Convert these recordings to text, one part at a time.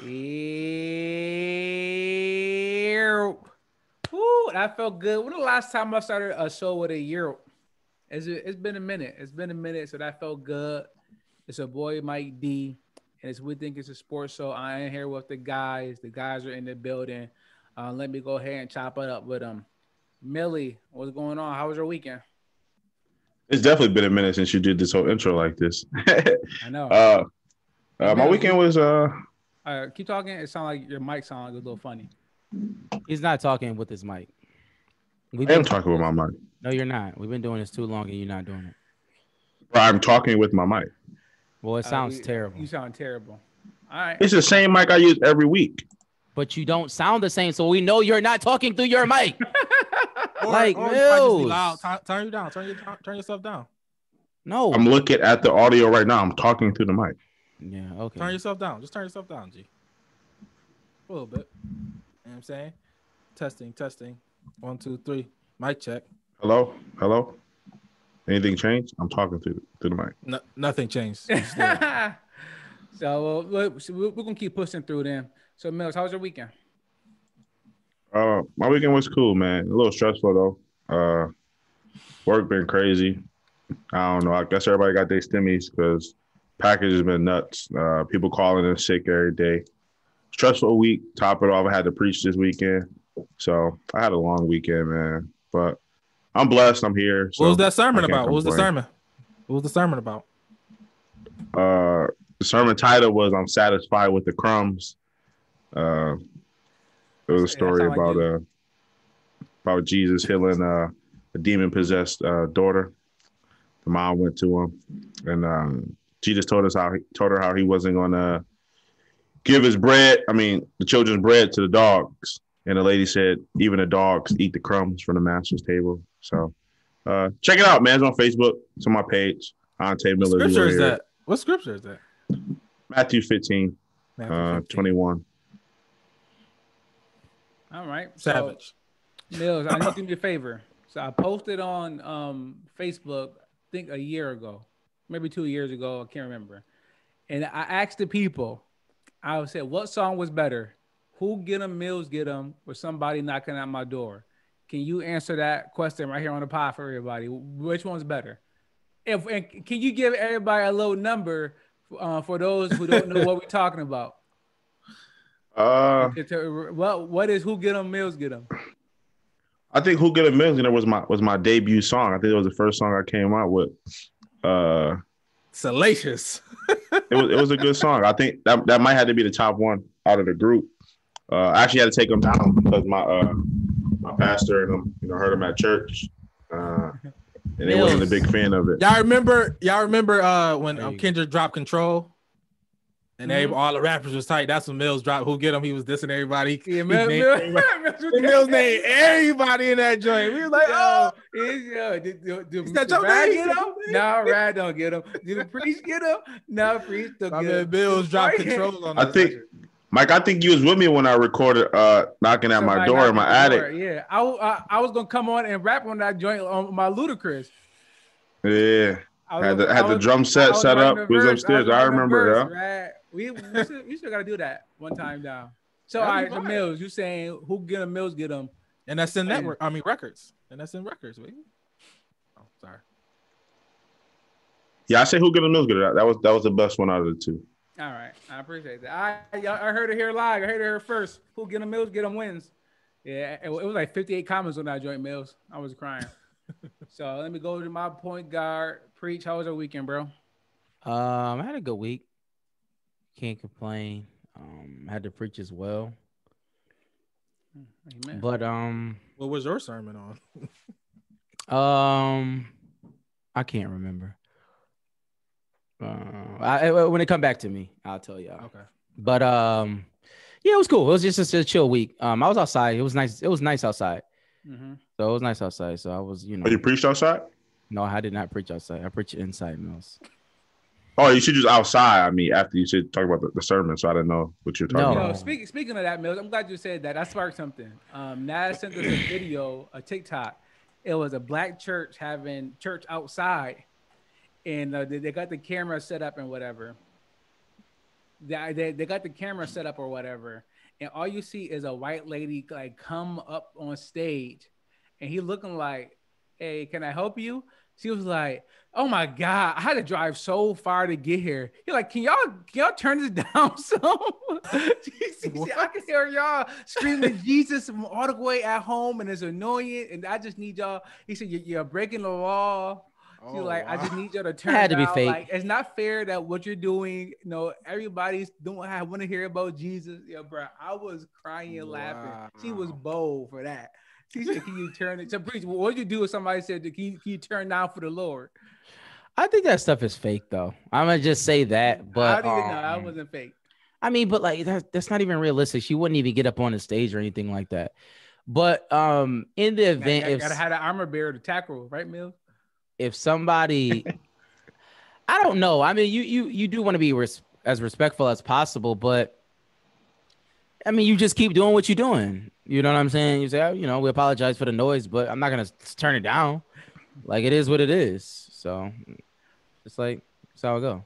Year. Woo, that felt good. When the last time I started a show with a year? It's been a minute. It's been a minute, so that felt good. It's a boy Mike D, and it's we think it's a sports show. I am here with the guys. The guys are in the building. Let me go ahead and chop it up with them. Millie, what's going on? How was your weekend? It's definitely been a minute since you did this whole intro like this. I know. uh, Hey, my Mills, weekend you was keep talking. It sounds like your mic sounds like a little funny. He's not talking with his mic. We've I am been talking with my mic. No, you're not. We've been doing this too long, and you're not doing it. I'm talking with my mic. Well, it sounds terrible. You sound terrible. All right. It's the same mic I use every week. But you don't sound the same, so we know you're not talking through your mic. Like Mills. Loud. Turn you down. Turn yourself down. No. I'm looking at the audio right now. I'm talking through the mic. Yeah, okay. Turn yourself down. Just turn yourself down, G. A little bit. You know what I'm saying? Testing. 1, 2, 3. Mic check. Hello? Anything changed? I'm talking through the mic. No, nothing changed. So we're gonna keep pushing through then. So Mills, how was your weekend? My weekend was cool, man. A little stressful though. Work been crazy. I don't know. I guess everybody got their stimmies because package has been nuts. People calling in sick every day. Stressful week. Top it off, I had to preach this weekend. So I had a long weekend, man. But I'm blessed. I'm here. So what was that sermon about? What was the sermon about? The sermon title was "I'm Satisfied with the Crumbs." There was a story about Jesus healing a demon-possessed daughter. The mom went to him, and Jesus told her how he wasn't gonna give the children's bread to the dogs. And the lady said, even the dogs eat the crumbs from the master's table. So check it out, man. It's on Facebook. It's on my page. Ante Miller. What scripture is that? What scripture is that? Matthew 15, 21. All right. Savage. So, Mills, I need you to do me a favor. So I posted on Facebook, I think a year ago, maybe 2 years ago. I can't remember. And I asked the people, I said, what song was better? Who Get 'Em, Mills Get 'Em, or Somebody Knocking at My Door? Can you answer that question right here on the pod for everybody? Which one's better? And can you give everybody a little number for those who don't know what we're talking about? What is Who Get 'Em, Mills Get 'Em? I think Who Get 'Em, Mills Get 'Em was my debut song. I think it was the first song I came out with. Salacious. It was a good song. I think that might have to be the top one out of the group. I actually had to take them down because my pastor and them, heard them at church, and they wasn't a big fan of it. Y'all remember when Kendrick dropped Control, and all the rappers was tight. That's when Mills dropped Who Get 'Em. He was dissing everybody. Yeah, Mills named everybody in that joint. We was like, is that your Rad get him? No, Rad don't get him. Did the Priest get him? No, Priest don't get him. Mills dropped Control on that. Mike, I think you was with me when I recorded Knocking at My Door in my attic. Yeah, I was going to come on and rap on that joint on my Ludacris. Yeah. Had the drum set up. We was upstairs. I remember that. We still got to do that one time now. So, all right, the Mills, you saying Who Get 'Em, Mills Get 'Em. And that's in records. And that's in records, baby. Oh, sorry. Yeah, I say Who Get 'Em, Mills Get 'Em. That was the best one out of the two. All right, I appreciate that. I heard it here live. I heard it here first. Who Get 'Em, Mills Get 'Em wins. Yeah, it was like 58 comments on that joint, Mills. I was crying. So let me go to my point guard. Preach. How was your weekend, bro? I had a good week. Can't complain. Had to preach as well. Amen. But what was your sermon on? I can't remember. When it come back to me, I'll tell y'all. Okay. But yeah, it was cool. It was just a chill week. I was outside. It was nice. It was nice outside. Mm-hmm. So it was nice outside. So I was, Oh, you preached outside? No, I did not preach outside. I preached inside, Mills. Oh, you should just outside. I mean, after you should talk about the sermon, so I didn't know what you're talking about. Speaking of that, Mills, I'm glad you said that. That sparked something. Naz sent us a video, a TikTok. It was a black church having church outside, and they got the camera set up and whatever. they got the camera set up or whatever, and all you see is a white lady like come up on stage, and he looking like, "Hey, can I help you?" She was like, "Oh my God, I had to drive so far to get here." He's like, can y'all turn this down some?" I can hear y'all screaming Jesus from all the way at home, and it's annoying. And I just need y'all. He said, "You're breaking the law." She's like, "I just need y'all to turn." It had to be down. fake. Like, it's not fair that what you're doing. You know, everybody's doing. I want to hear about Jesus. Yeah, bro. I was crying and laughing. She was bold for that. She said, "Can you turn it?" So, preach. What would you do if somebody said, can you turn down for the Lord?" I think that stuff is fake, though. I'm gonna just say that. But I don't even know. That wasn't fake. I mean, but like that's not even realistic. She wouldn't even get up on the stage or anything like that. But in the event, you gotta have an armor bearer to tackle, right, Mills? If somebody, I don't know. I mean, you do want to be as respectful as possible, but I mean, you just keep doing what you're doing. You know what I'm saying? You say, "Oh, you know, we apologize for the noise, but I'm not gonna turn it down. Like, it is what it is." So it's like, that's how it go.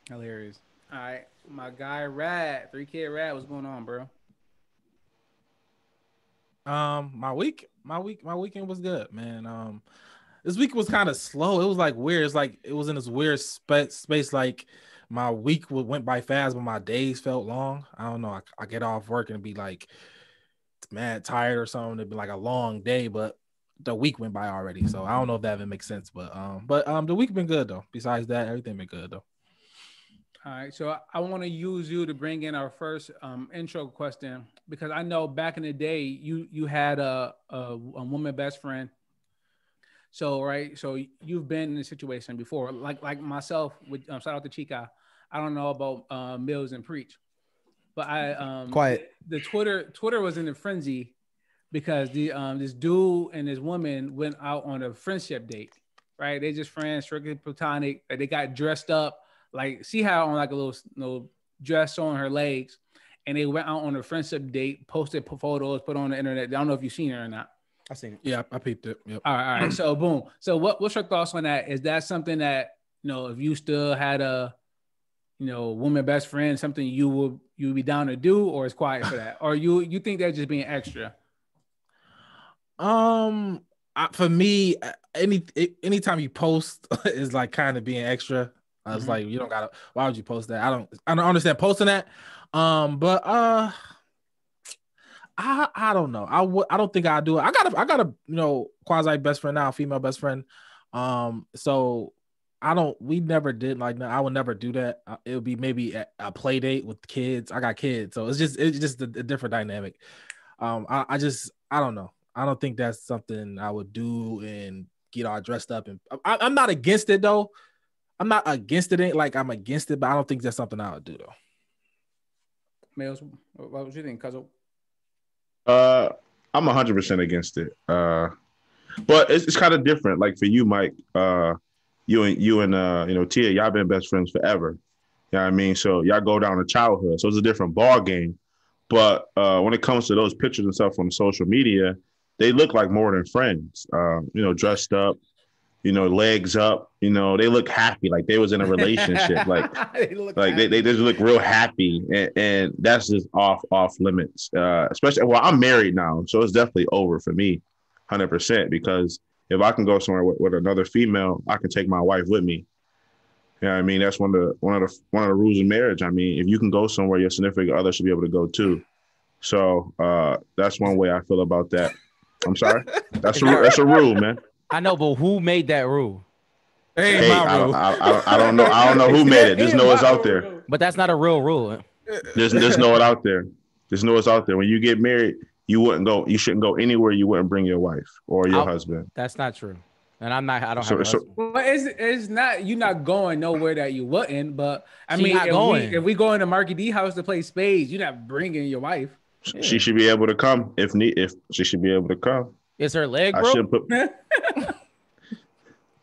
Hilarious. All right, my guy Rad, 3Kid Rad, what's going on, bro? My weekend was good, man. This week was kind of slow. It was like weird. It's like it was in this weird space. Like my week went by fast, but my days felt long. I don't know. I get off work and be like mad tired or something. It'd be like a long day, but the week went by already. So I don't know if that even makes sense. But the week been good though. Besides that, everything been good though. All right, so I want to use you to bring in our first intro question, because I know back in the day you had a woman best friend. So so you've been in a situation before, like myself. With shout out to Chica. I don't know about Mills and Preach, but the Twitter was in a frenzy because this dude and this woman went out on a friendship date. Right, they just friends, strictly platonic. They got dressed up. Like, see how on like a little dress on her legs, and they went out on a friendship date, posted photos, put on the internet. I don't know if you've seen it or not. I seen it. Yeah, I peeped it. Yep. All right. So boom. So what's your thoughts on that? Is that something that, if you still had a, woman best friend, something you would be down to do, or is quiet for that, or you think they're just being extra? For me, anytime you post is like kind of being extra. I was like, you don't gotta. Why would you post that? I don't understand posting that. But I don't know. I don't think I'd do it. I got a quasi best friend now, female best friend. So we never did like that. I would never do that. It would be maybe a play date with kids. I got kids, so it's just a different dynamic. I don't know. I don't think that's something I would do and get all dressed up. And I'm not against it though. I'm not against it. Like I'm against it, but I don't think that's something I would do though. Mills, what would you think, Cuzzo? I'm 100% against it. But it's kind of different. Like for you, Mike, you and Tia, y'all been best friends forever. You know what I mean? So y'all go down to childhood. So it's a different ball game. But when it comes to those pictures and stuff on social media, they look like more than friends. Dressed up, legs up, they look happy, like they was in a relationship. Like they just look real happy. And that's just off limits. Especially, I'm married now, so it's definitely over for me, 100%, because if I can go somewhere with another female, I can take my wife with me. You know what I mean? That's one of the rules of marriage. I mean, if you can go somewhere, your significant other should be able to go too. So that's one way I feel about that. I'm sorry. That's a rule, man. I know, but who made that rule? Hey, my rule. I don't know. I don't know who made it. Just know it's out there. But that's not a real rule. Just know it out there. Just know it's out there. When you get married, you shouldn't go anywhere you wouldn't bring your wife or your husband. That's not true. And I don't have a husband. Well, it's not, you're not going nowhere that you wouldn't, but I mean, if we go into Marky D house to play spades, you're not bringing your wife. Yeah. She should be able to come if she should be able to come. Is her leg broke?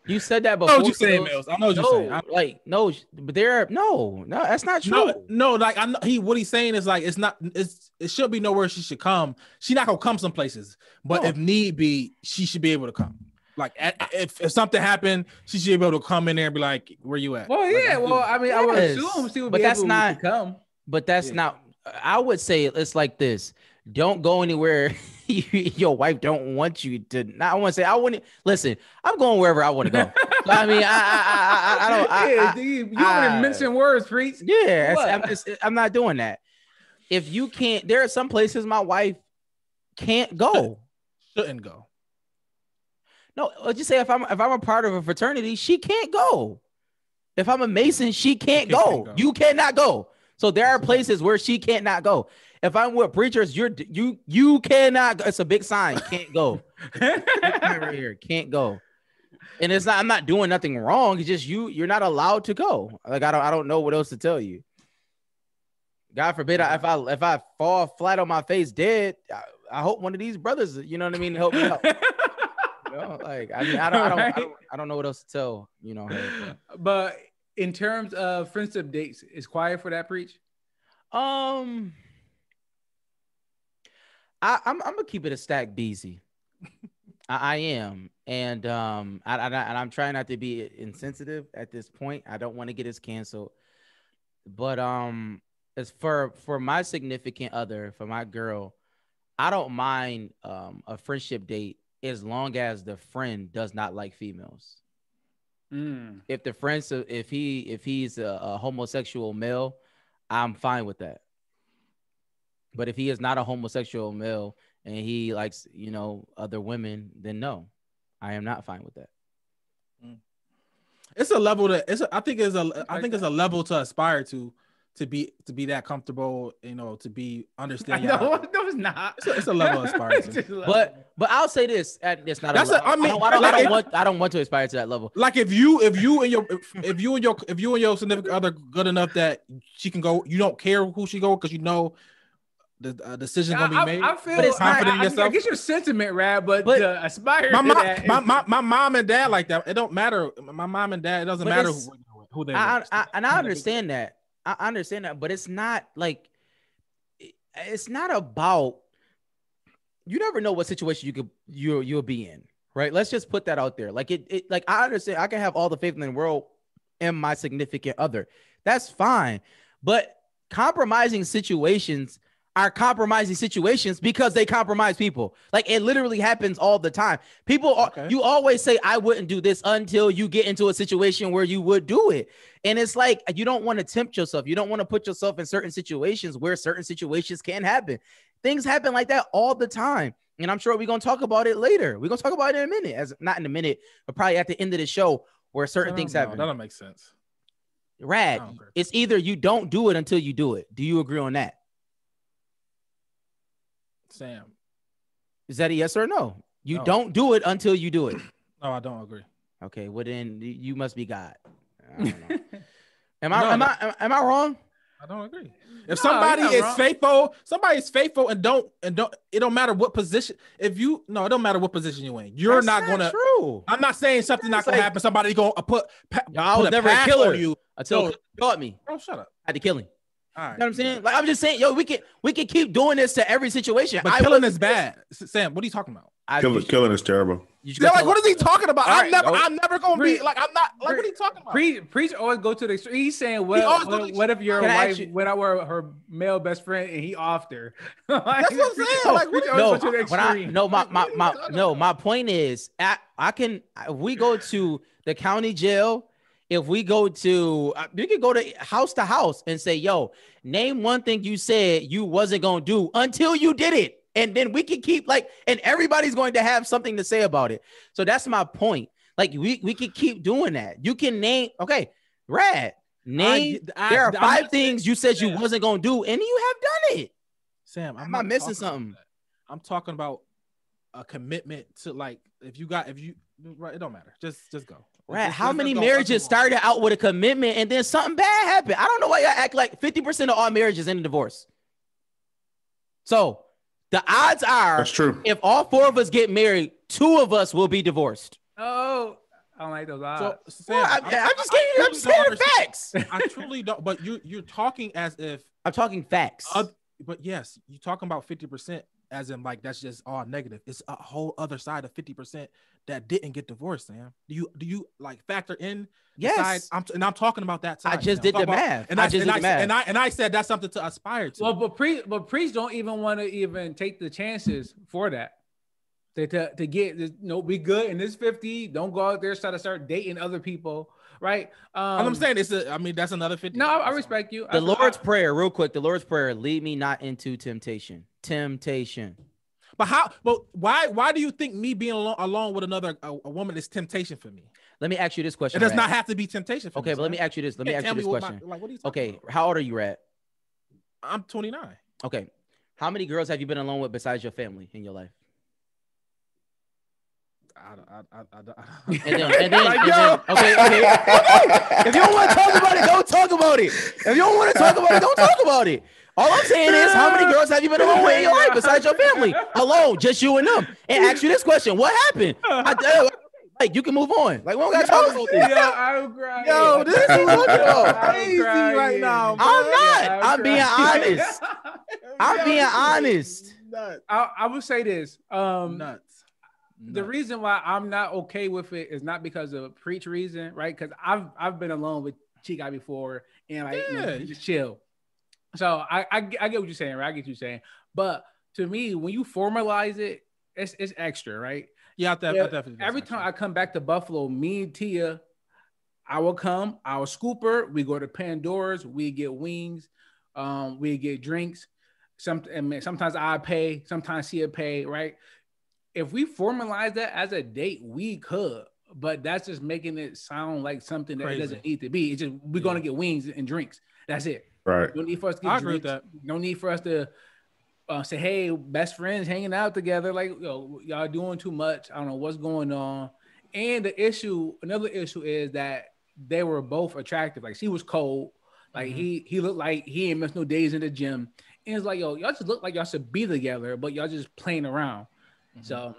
You said that before. I know what you're saying, Mills. I know what you're saying. No, that's not true. No, like what he's saying is like it should be nowhere she should come. She's not gonna come some places, but if need be, she should be able to come. Like if something happened, she should be able to come in there and be like, "Where you at?" Well, yeah. Well, I mean, I would assume she would be able to come. But that's not. I would say it's like this. Don't go anywhere your wife don't want you to. I want to say I wouldn't listen. I'm going wherever I want to go. So, I mean, I don't. You want to mention words, Preach? Yeah, I'm not doing that. If you can't, there are some places my wife can't go. Shouldn't go. No, let's just say if I'm a part of a fraternity, she can't go. If I'm a Mason, she can't go. You cannot go. So there are places where she can't not go. If I'm with preachers, you cannot go. It's a big sign. Can't go. Right here. Can't go. And it's not. I'm not doing nothing wrong. It's just you're not allowed to go. Like I don't know what else to tell you. God forbid if I fall flat on my face dead. I hope one of these brothers, you know what I mean, help me out. You know, like I mean, I don't know what else to tell. You know. But in terms of friendship dates, is quiet for that, Preach? I'm gonna keep it a stack busy. I am, and I'm trying not to be insensitive at this point. I don't want to get us canceled, but as for my significant other, for my girl, I don't mind a friendship date as long as the friend does not like females. If the friend, if he's a homosexual male, I'm fine with that. But if he is not a homosexual male and he likes, you know, other women, then no, I am not fine with that. It's a level that I think it's a level to aspire to be that comfortable, you know, to be understanding. No, it's not. It's a level of aspire to. But I'll say this: it's not. I don't want to aspire to that level. Like if you and your significant other good enough that she can go, you don't care who she go because you know the decision's gonna be made. I feel confident in yourself. I get your sentiment, Rad, but to aspire to that. My mom and dad like that. It don't matter. My mom and dad. It doesn't matter who they. I understand that. I understand that, but it's not like it's not about. You never know what situation you'll be in, right? Let's just put that out there. Like like I understand. I can have all the faith in the world in my significant other. That's fine, but compromising situations are compromising situations because they compromise people. Like it literally happens all the time. You always say, I wouldn't do this until you get into a situation where you would do it. And it's like, you don't want to tempt yourself. You don't want to put yourself in certain situations where certain situations can happen. Things happen like that all the time. And I'm sure we're going to talk about it later. We're going to talk about it in a minute, not in a minute, but probably at the end of the show where certain things happen. That don't make sense. Rad, it's either you don't do it until you do it. Do you agree on that? Sam, is that a yes or no? You don't do it until you do it. No, I don't agree. Okay, well then you must be God. I don't know. Am I wrong? I don't agree. If somebody is faithful, somebody's faithful and don't it don't matter what position. It don't matter what position you're in. You're not gonna. True. I'm not saying something not gonna happen. Somebody gonna I was never a killer you until he caught me. Oh, shut up. I had to kill him. All right. You know what I'm saying? Like I'm just saying, we can keep doing this to every situation. But killing is bad. Sam, what are you talking about? Killing is terrible. They're like, what is he talking about? I'm never gonna be like, I'm not like, what are you talking about? Preach always go to the extreme. He's saying, what if your wife went out with her male best friend and he offed her? Like, that's what I'm saying. Like, what go to the extreme. My point is, we go to the county jail. If we go to, you can go to house and say, yo, name one thing you said you wasn't going to do until you did it. And then we can keep and everybody's going to have something to say about it. So that's my point. Like we can keep doing that. You can name, okay, Rad, there are 5 things you said you wasn't going to do and you have done it. Sam, am I missing something? I'm talking about a commitment to it don't matter. Just go. Right. How many marriages started out with a commitment and then something bad happened? I don't know why y'all act like 50% of all marriages end in divorce. So the odds are, that's true. If all 4 of us get married, 2 of us will be divorced. Oh, I don't like those odds. So, Sam, I'm saying facts. I truly don't. But you're talking as if I'm talking facts. But yes, you're talking about 50%. as in like that's just all negative. It's a whole other side of 50% that didn't get divorced, Sam. Do you like factor in? Yes. I'm talking about that side. I just did the math. And I said that's something to aspire to. Well, but priests don't even want to even take the chances for that. To get be good in this 50. Don't go out there try to start dating other people, right? I'm saying that's another 50. No, I respect you. The Lord's Prayer, real quick. The Lord's Prayer: lead me not into temptation. Temptation. But how? But why do you think me being alone with another a woman is temptation for me? Let me ask you this question. It does not have to be temptation for me. Okay, but let me ask you this. Let me ask you this question. What are you talking about? How old are you, Rad? I'm 29. Okay. How many girls have you been alone with besides your family in your life? And then, okay. If you don't want to talk about it, don't talk about it. If you don't want to talk about it, don't talk about it. All I'm saying is, how many girls have you been alone with in your life besides your family? Alone, just you and them. And ask you this question: what happened? Like, you can move on. Like, we don't got to talk about this. Yeah, I'm crying. Yo, this is crazy right now. I'm not. I'm being honest. I'm being honest. I would say this. Nuts. The reason why I'm not okay with it is not because of preach reason, right? Because I've been alone with Chica before, and like just chill. So I get what you're saying, right? I get what you're saying. But to me, when you formalize it, it's extra, right? Yeah, definitely. Every time I come back to Buffalo, me and Tia, I will scoop her. We go to Pandora's. We get wings. We get drinks. Sometimes I pay. Sometimes Tia pay. Right? If we formalize that as a date, we could. But that's just making it sound like something that it doesn't need to be. It's just we're gonna get wings and drinks. That's it. Right. No need for us to get drinks. Agree with that. No need for us to say, hey, best friends hanging out together. Like, y'all doing too much. I don't know what's going on. And another issue is that they were both attractive. Like, she was cold. Like, he looked like he ain't missed no days in the gym. And it's like, y'all just look like y'all should be together, but y'all just playing around. So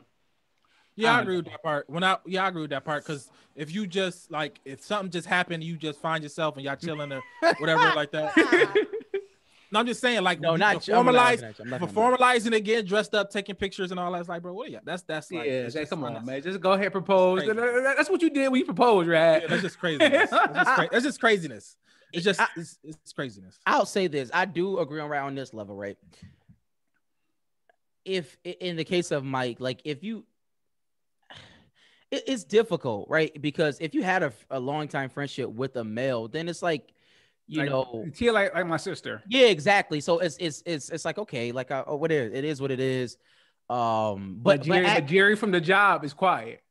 yeah, I agree with that part. I agree with that part, because if you just like, if something just happened, you just find yourself and y'all chilling or whatever like that. No, I'm just saying, like, no, not formalizing again, dressed up, taking pictures and all that. It's like, bro, what are you? That's like, yeah. Come on, man, just go ahead, propose. That's what you did when you proposed, right? Yeah, that's just craziness. That's just craziness. It's just it's craziness. I'll say this: I do agree on this level, right? If in the case of Mike, like, if you, it's difficult, right? Because if you had a long time friendship with a male, then it's like, you know, like my sister. Yeah, exactly. So it's like, okay, like what it is what it is. But Jerry from the job is quiet.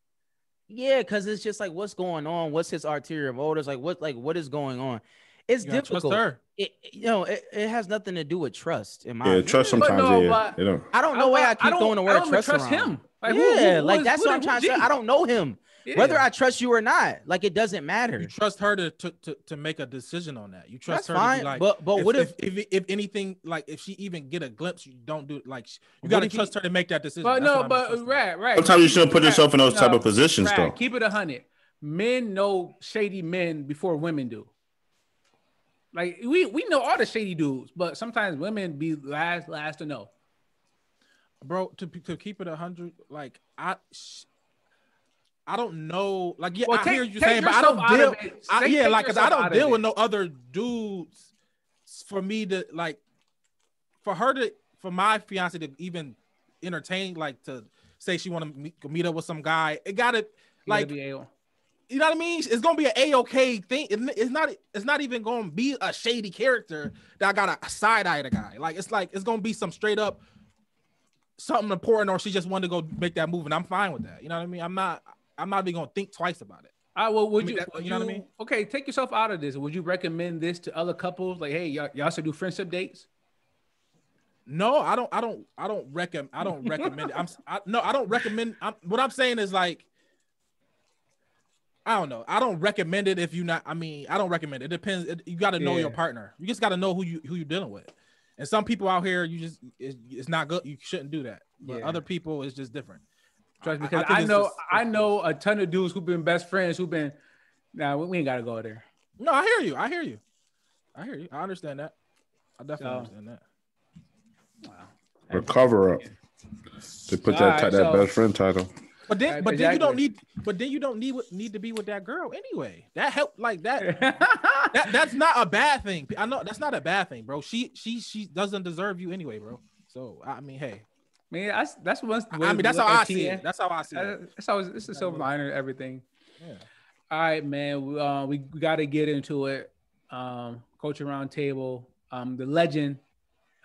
Yeah, because it's just like, what's going on? What's his ulterior motives? What is going on? It's difficult. Trust her. It has nothing to do with trust. In my opinion. Trust sometimes. I don't know why I keep throwing the word trust him. Like, that's what I'm trying to say. I don't know him. Yeah. Whether I trust you or not, like, it doesn't matter. You trust her to make a decision on that. You trust her fine, to be like, but what if anything, like, if she even get a glimpse, you don't do it. Like, you gotta trust her to make that decision. But right. Sometimes you shouldn't put yourself in those type of positions, though. Keep it 100. Men know shady men before women do. Like, we know all the shady dudes, but sometimes women be last to know. Bro, to keep it 100, like, I don't know. Like, yeah, I hear you saying, but I don't deal. Because I don't deal with no other dudes for me to, like, for my fiance to even entertain, like, to say she want to meet up with some guy. It gotta, like, you know what I mean? It's gonna be an A-OK thing. It's not even gonna be a shady character that I got a side eye the guy. Like, it's gonna be some straight up something important, or she just wanted to go make that move, and I'm fine with that. You know what I mean? I'm not even gonna think twice about it. Would you know what I mean? Okay, take yourself out of this. Would you recommend this to other couples? Like, hey, y'all should do friendship dates? No, I don't recommend it. I don't recommend. What I'm saying is, like, I don't know. I don't recommend it if you not. I mean, I don't recommend it. It depends. You got to know your partner. You just got to know who you're dealing with. And some people out here, it's not good. You shouldn't do that. But other people, it's just different. Trust me, because I know a ton of dudes who've been best friends we ain't gotta go there. No, I hear you. I understand that. I definitely understand that. Wow. Recover up. to put that best friend title. But then you don't need to be with that girl anyway. That help like that. That's not a bad thing. I know that's not a bad thing, bro. She doesn't deserve you anyway, bro. So I mean, hey, man, that's what's. I mean, that's how I see it. That's how I see it. That's how it's a silver liner to everything. Yeah. All right, man. We got to get into it. Coaching Roundtable. The legend,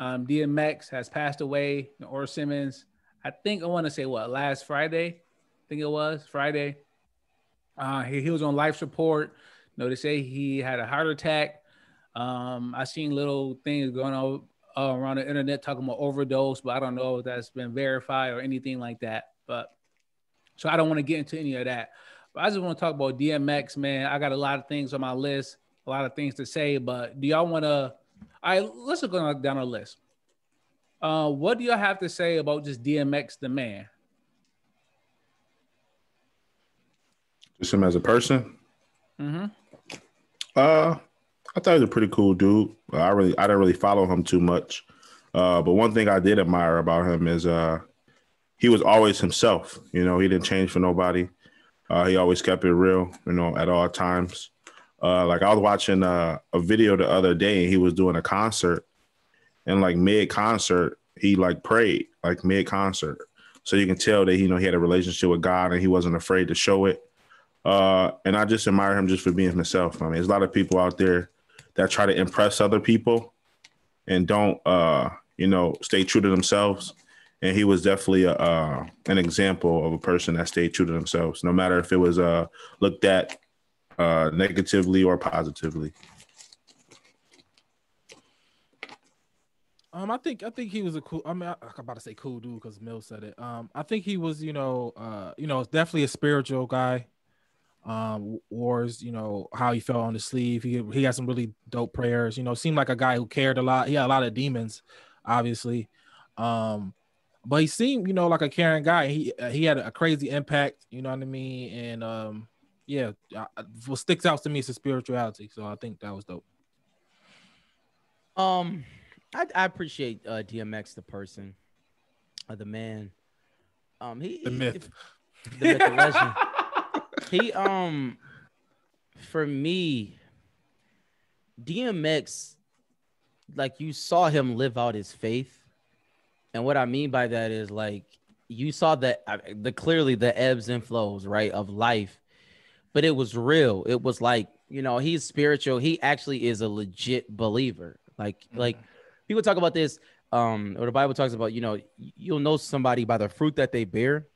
DMX has passed away. Or Simmons. I think I want to say last Friday. I think it was Friday. He was on life support. They say he had a heart attack. I seen little things going on around the internet talking about overdose, but I don't know if that's been verified or anything like that. But so I don't want to get into any of that. But I just want to talk about DMX, man. I got a lot of things on my list, a lot of things to say. But do y'all want to? All right, let's go down our list. What do y'all have to say about just DMX, the man? Just him as a person. Mm-hmm. I thought he was a pretty cool dude. I didn't really follow him too much. But one thing I did admire about him is he was always himself. He didn't change for nobody. He always kept it real, at all times. Like I was watching a video the other day, and he was doing a concert, and like mid-concert, he like prayed, like mid-concert. So you can tell that he had a relationship with God, and he wasn't afraid to show it. And I just admire him just for being himself. I mean, there's a lot of people out there that try to impress other people and don't, stay true to themselves. And he was definitely an example of a person that stayed true to themselves, no matter if it was looked at negatively or positively. I think he was a cool. I mean, I'm about to say cool dude because Mill said it. I think he was, definitely a spiritual guy. Wars, how he fell on his sleeve. He had some really dope prayers. Seemed like a guy who cared a lot. He had a lot of demons, obviously. But he seemed, like a caring guy. He had a crazy impact. You know what I mean? And what sticks out to me is his spirituality. So I think that was dope. I appreciate DMX, the person, the man. The myth, the legend. He for me, DMX, like you saw him live out his faith, and what I mean by that is like you saw the clearly the ebbs and flows, right, of life, but it was real. It was like, he's spiritual. He actually is a legit believer. Like people talk about this, or the Bible talks about, you'll know somebody by the fruit that they bear.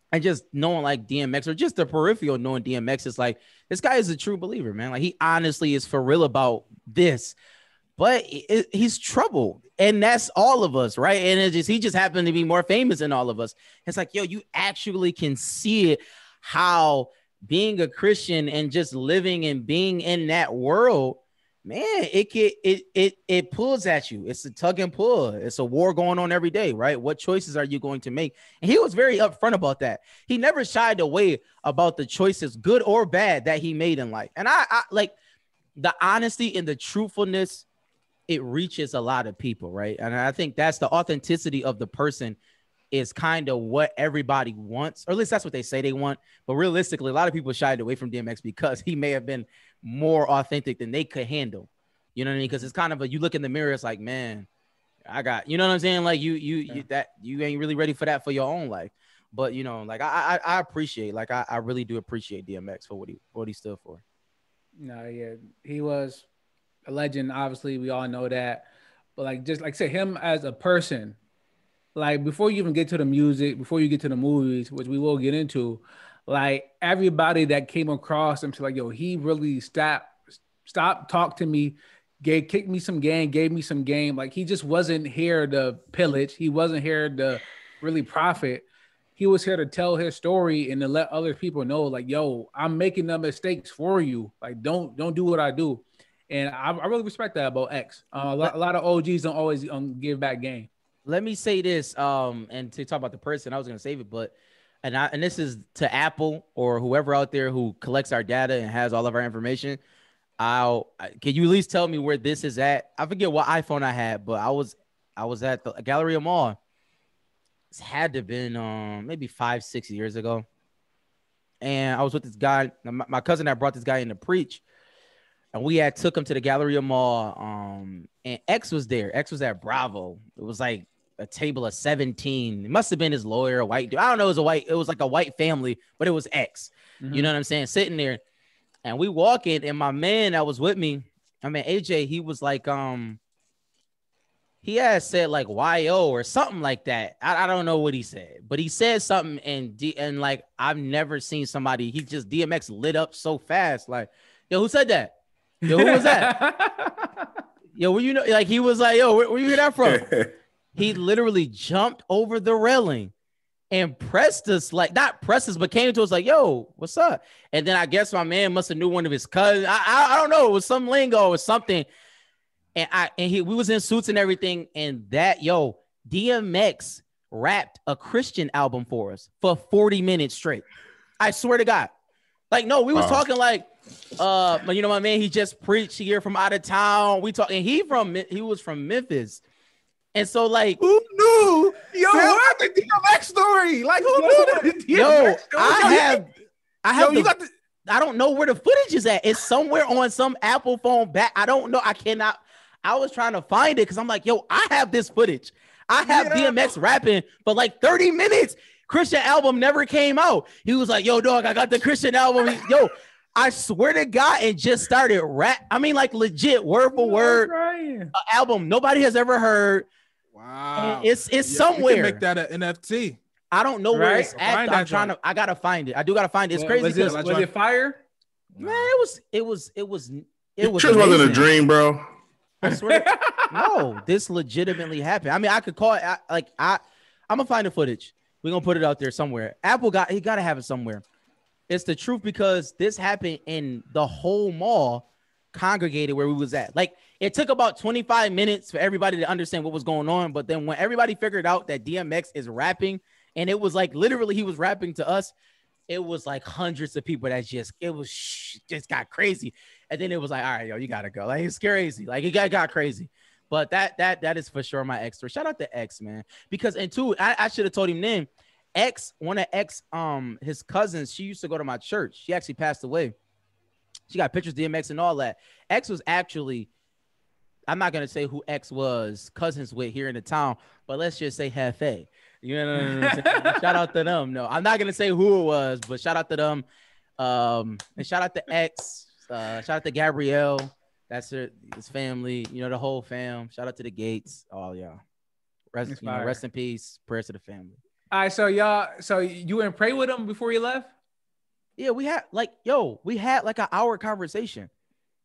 And just knowing like DMX, or just the peripheral knowing DMX, is like, this guy is a true believer, man. Like he honestly is for real about this, but he's troubled, and that's all of us, right? And he just happened to be more famous than all of us. It's like, yo, you actually can see it, how being a Christian and just living and being in that world, man, it pulls at you. It's a tug and pull. It's a war going on every day, right? What choices are you going to make? And he was very upfront about that. He never shied away about the choices, good or bad, that he made in life. And I like the honesty and the truthfulness. It reaches a lot of people, right? And I think that's the authenticity of the person is kind of what everybody wants, or at least that's what they say they want. But realistically, a lot of people shied away from DMX because he may have been more authentic than they could handle. You know what I mean? Because it's kind of you look in the mirror, it's like, man, I got, you know what I'm saying? Like you ain't really ready for that for your own life. But like I appreciate, like I really do appreciate DMX for what he stood for. No, yeah, he was a legend. Obviously, we all know that. But like, just like say him as a person, like before you even get to the music, before you get to the movies, which we will get into, like everybody that came across him to like, yo, he really stopped, talk to me, kicked me some game, gave me some game. Like he just wasn't here to pillage. He wasn't here to really profit. He was here to tell his story and to let other people know, like, yo, I'm making the mistakes for you. Like, don't do what I do. And I really respect that about X. A lot of OGs don't always give back game. Let me say this, and to talk about the person, I was going to save it, but and this is to Apple or whoever out there who collects our data and has all of our information. Can you at least tell me where this is at? I forget what iPhone I had, but I was at the Galleria Mall. had to have been maybe 5-6 years ago. And I was with this guy. My cousin had brought this guy in to preach. And we had took him to the Galleria Mall. And X was there. X was at Bravo. It was like a table of 17. It must have been his lawyer, a white dude. I don't know. It was like a white family, but it was X. Mm-hmm. You know what I'm saying? Sitting there. And we walk in, and my man that was with me, AJ, he was like, he had said like YO or something like that. I don't know what he said, but he said something, and like I've never seen somebody. He just DMX lit up so fast. Like, yo, who said that? Yo, who was that? Yo, where you know? Like he was like, yo, where you hear that from? He literally jumped over the railing and pressed us, like not pressed us, but came to us like, yo, what's up? And then I guess my man must have knew one of his cousins. I don't know. It was some lingo or something. And we was in suits and everything. And that, DMX rapped a Christian album for us for 40 minutes straight. I swear to God. Like, no, we was talking like, you know, my man, he just preached here from out of town. We talking, he was from Memphis. And so, like, who knew? Yo, what the DMX story? Like, who knew that? Yo, I have. I don't know where the footage is at. It's somewhere on some Apple phone back. I don't know. I cannot. I was trying to find it because I'm like, yo, I have this footage. I have DMX rapping for like 30 minutes. Christian album never came out. He was like, yo, dog, I got the Christian album. Yo, I swear to God, and just started rap. I mean, like legit word for word album nobody has ever heard. Wow. And it's somewhere. You can make that an NFT. I don't know where it's at. I gotta find it. I do gotta find it. It's crazy. Was it fire? Man, it was just wasn't a dream, bro. I swear no, this legitimately happened. I mean, I could call it I'm gonna find the footage. We're gonna put it out there somewhere. He gotta have it somewhere. It's the truth because this happened and the whole mall congregated where we was at. Like it took about 25 minutes for everybody to understand what was going on. But then when everybody figured out that DMX is rapping, and it was like literally he was rapping to us, it was like hundreds of people that just got crazy. And then it was like, all right, yo, you gotta go. Like it's crazy. Like it got crazy. But that is for sure my X story. Shout out to X, man. Because and two, I should have told him then. One of X, his cousins, she used to go to my church. She actually passed away. She got pictures of DMX and all that. X was actually, I'm not gonna say who X was cousins with here in the town, but let's just say Hefe. You know what I'm saying? Shout out to them. No, I'm not gonna say who it was, but shout out to them. And shout out to X. Shout out to Gabrielle. That's his family. You know, the whole fam. Shout out to the Gates. All y'all. Rest in peace. Prayers to the family. All right, so you went and pray with him before you left? Yeah, we had like an hour conversation.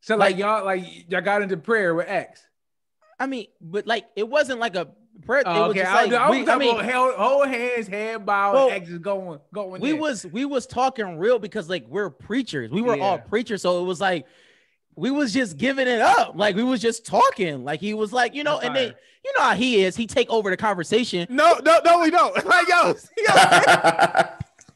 So y'all got into prayer with X. I mean, but like it wasn't like a prayer. Oh, okay, hold hands, head bow, X is going. We was talking real because like we're preachers. We were all preachers, so it was like we was just giving it up. Like we was just talking. Like he was like, and then you know how he is. He take over the conversation. No, we don't. Like yo.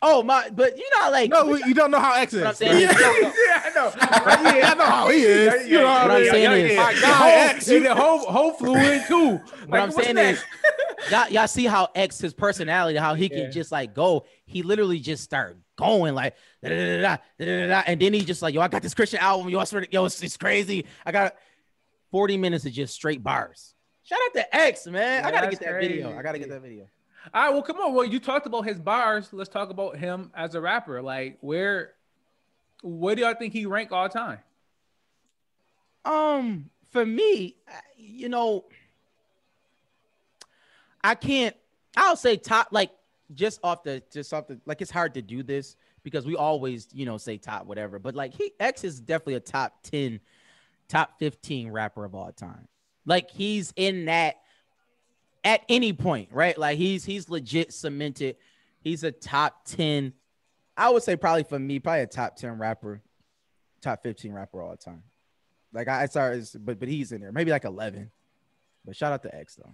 Oh my, but you know, like you don't know how X is. What I'm saying I know. I know how he is. You know what I'm saying is, my God, X, the whole flew too. What I'm saying is, y'all see how X, his personality, how he can just like go. He literally just start going like and then he just like, yo, I got this Christian album. Yo, I swear to, yo, it's crazy. I got 40 minutes of just straight bars. Shout out to X, man. I gotta get that video. All right, well, come on. Well, you talked about his bars. Let's talk about him as a rapper. Like, where do y'all think he rank all time? For me, I'll say top, like just off the, like it's hard to do this because we always, say top whatever. But like X is definitely a top 10, top 15 rapper of all time. Like he's in that. At any point, right? Like he's legit cemented. He's a top 10. I would say probably for me, probably a top 10 rapper, top 15 rapper all the time. Like but he's in there. Maybe like 11. But shout out to X though.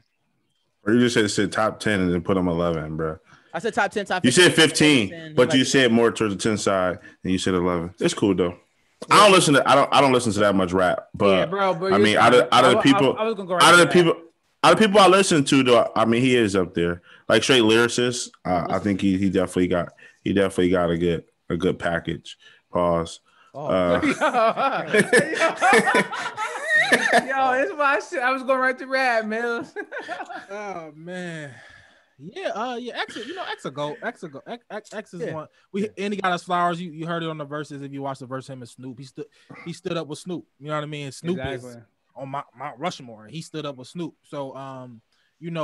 Or you just said top 10 and then put him 11, bro. I said top 10, top 15. You said 15, but you said more towards the 10 side and you said 11. It's cool though. Yeah. I don't listen to that much rap, but yeah, bro, I mean, out of the people, Other people I listen to, though, I mean, he is up there. Like straight lyricist, I think he definitely got a good package. Pause. Oh. Yo, it's my shit. I was going right to rap, man. Oh man. Yeah, X, X a go. X is one. And he got us flowers. You heard it on the verses. If you watch the verse, him and Snoop, he stood up with Snoop. You know what I mean? Snoop is on Mount Rushmore. He stood up with Snoop. So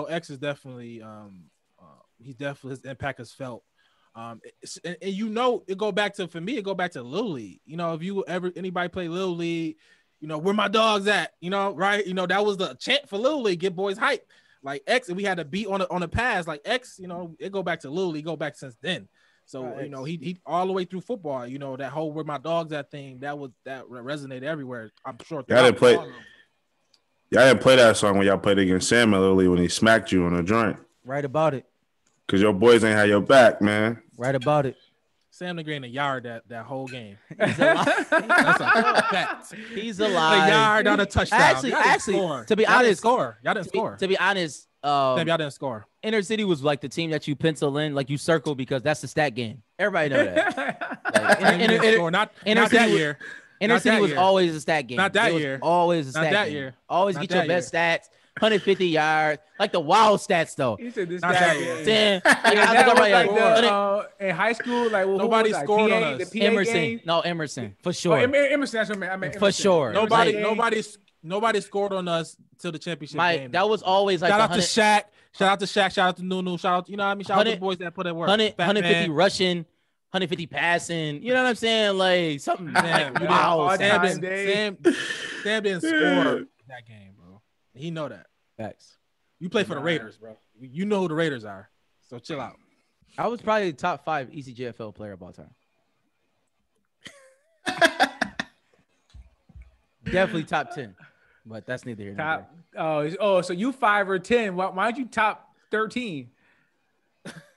X is definitely his impact is felt. And it go back to, for me, it go back to Little League. If you anybody play Little League, where my dogs at, right? That was the chant for Little League, get boys hype. Like X, and we had to beat on the pass. Like X, it go back to Little League, go back since then. So he all the way through football. That whole where my dogs at thing that resonated everywhere. I'm sure. Y'all didn't play that song when y'all played against Sam Little League when he smacked you on a joint. Right about it. Cause your boys ain't had your back, man. Right about it. Sam the Green a yard that whole game. He's alive. He's alive. A yard on a touchdown. Actually, to be honest, y'all didn't score. To be honest, y'all didn't score. Inner City was like the team that you pencil in, like you circle because that's the stat game. Everybody know that. Not that year. Inner City was always a stat game. Not that year. Always a stat game. Not that year. Always get your best stats. 150 yards, like the wild stats though. He said this guy. In high school, like nobody scored on us. Emerson, Emerson for sure. Emerson, that's what I meant. For sure. Nobody scored on us till the championship game. That was always like shout out to Shaq, shout out to Nunu, shout out, what I mean? Shout out to the boys that put in work. 150 rushing, 150 passing. You know what I'm saying? Like something. Wow. Sam didn't score that game, bro. He know that. Facts. You play for the Raiders, bro. You know who the Raiders are. So chill out. I was probably the top 5 ECGFL player of all time. Definitely top 10, but that's neither here nor there. Oh, so you 5 or 10? Why aren't you top 13?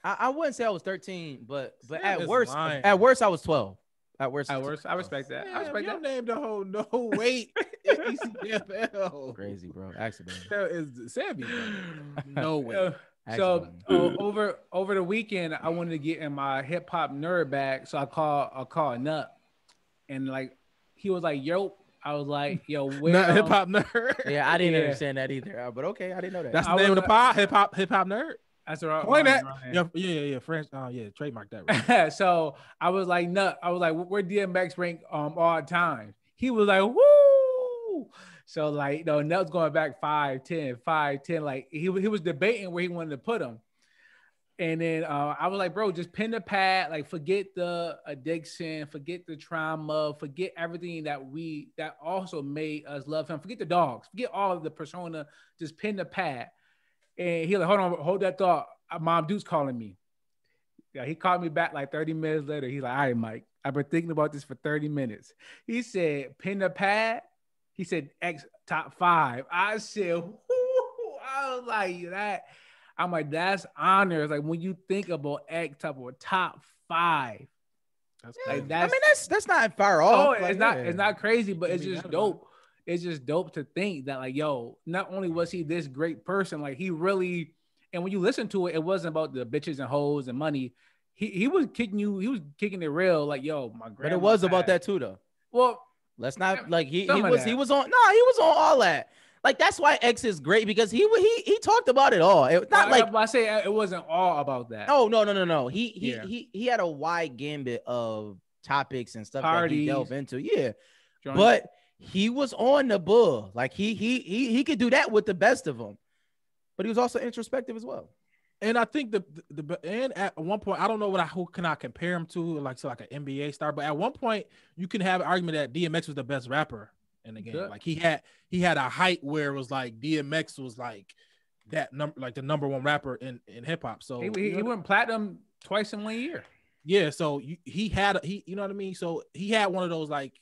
I wouldn't say I was 13, but at worst I was 12. At worst, I respect that. I respect that. Named the whole no weight ECGFL. Crazy, bro. Accident. That is Sammy. No way. So over the weekend, I wanted to get in my hip hop nerd bag, so I called Nut, and like he was like, "Yo," I was like, "Yo, where?" Not hip hop nerd. Yeah, I didn't understand that either, but okay, I didn't know that. That's the name of the pod, hip hop nerd. That's right. Point that. Yeah. French. Trademark that. Right. So I was like, Nut. I was like, where DMX rank all time? He was like, woo. So like, Nut's going back 5'10", 5'10". Like he was debating where he wanted to put him. And then I was like, bro, just pin the pad. Like, forget the addiction, forget the trauma, forget everything that also made us love him. Forget the dogs, forget all of the persona. Just pin the pad. And he like, hold that thought. Mom Duke's calling me. Yeah, he called me back like 30 minutes later. He's like, all right, Mike, I've been thinking about this for 30 minutes. He said, pin the pad. He said, X top 5. I said, whoo. I was like, that. I'm like, that's honor. It's like when you think about X top 5. That's not far off. Oh, it's not crazy, but it's just dope. It's just dope to think that, like, yo, not only was he this great person, like he really, and when you listen to it, it wasn't about the bitches and hoes and money. He was kicking it real, like, yo, my grandma. But it was about that too, though. Well, let's not like he was on all that. Like that's why X is great because he talked about it all. It not I say it wasn't all about that. Oh no. He had a wide gambit of topics and stuff that he delved into. Yeah, but he was on the bull. Like he could do that with the best of them, but he was also introspective as well. And I think and at one point, I don't know who can I compare him to, like an NBA star, but at one point you can have an argument that DMX was the best rapper in the game. Good. Like he had a height where it was like DMX was like that number, like the number one rapper in hip hop. So he went platinum twice in 1 year. Yeah, so he had you know what I mean. So he had one of those like.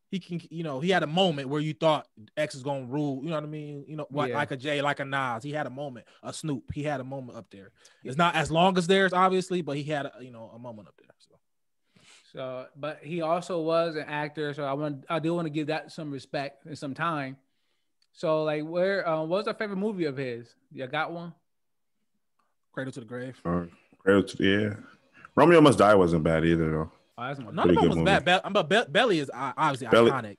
He can, he had a moment where you thought X is gonna rule. You know what I mean? Like a Jay, like a Nas. He had a moment. A Snoop. He had a moment up there. It's not as long as theirs, obviously, but he had a moment up there. So, but he also was an actor. So I do want to give that some respect and some time. So like, what was our favorite movie of his? You got one? Cradle to the Grave. Yeah. Romeo Must Die wasn't bad either though. Oh, that's None of them was bad. But Belly is obviously iconic.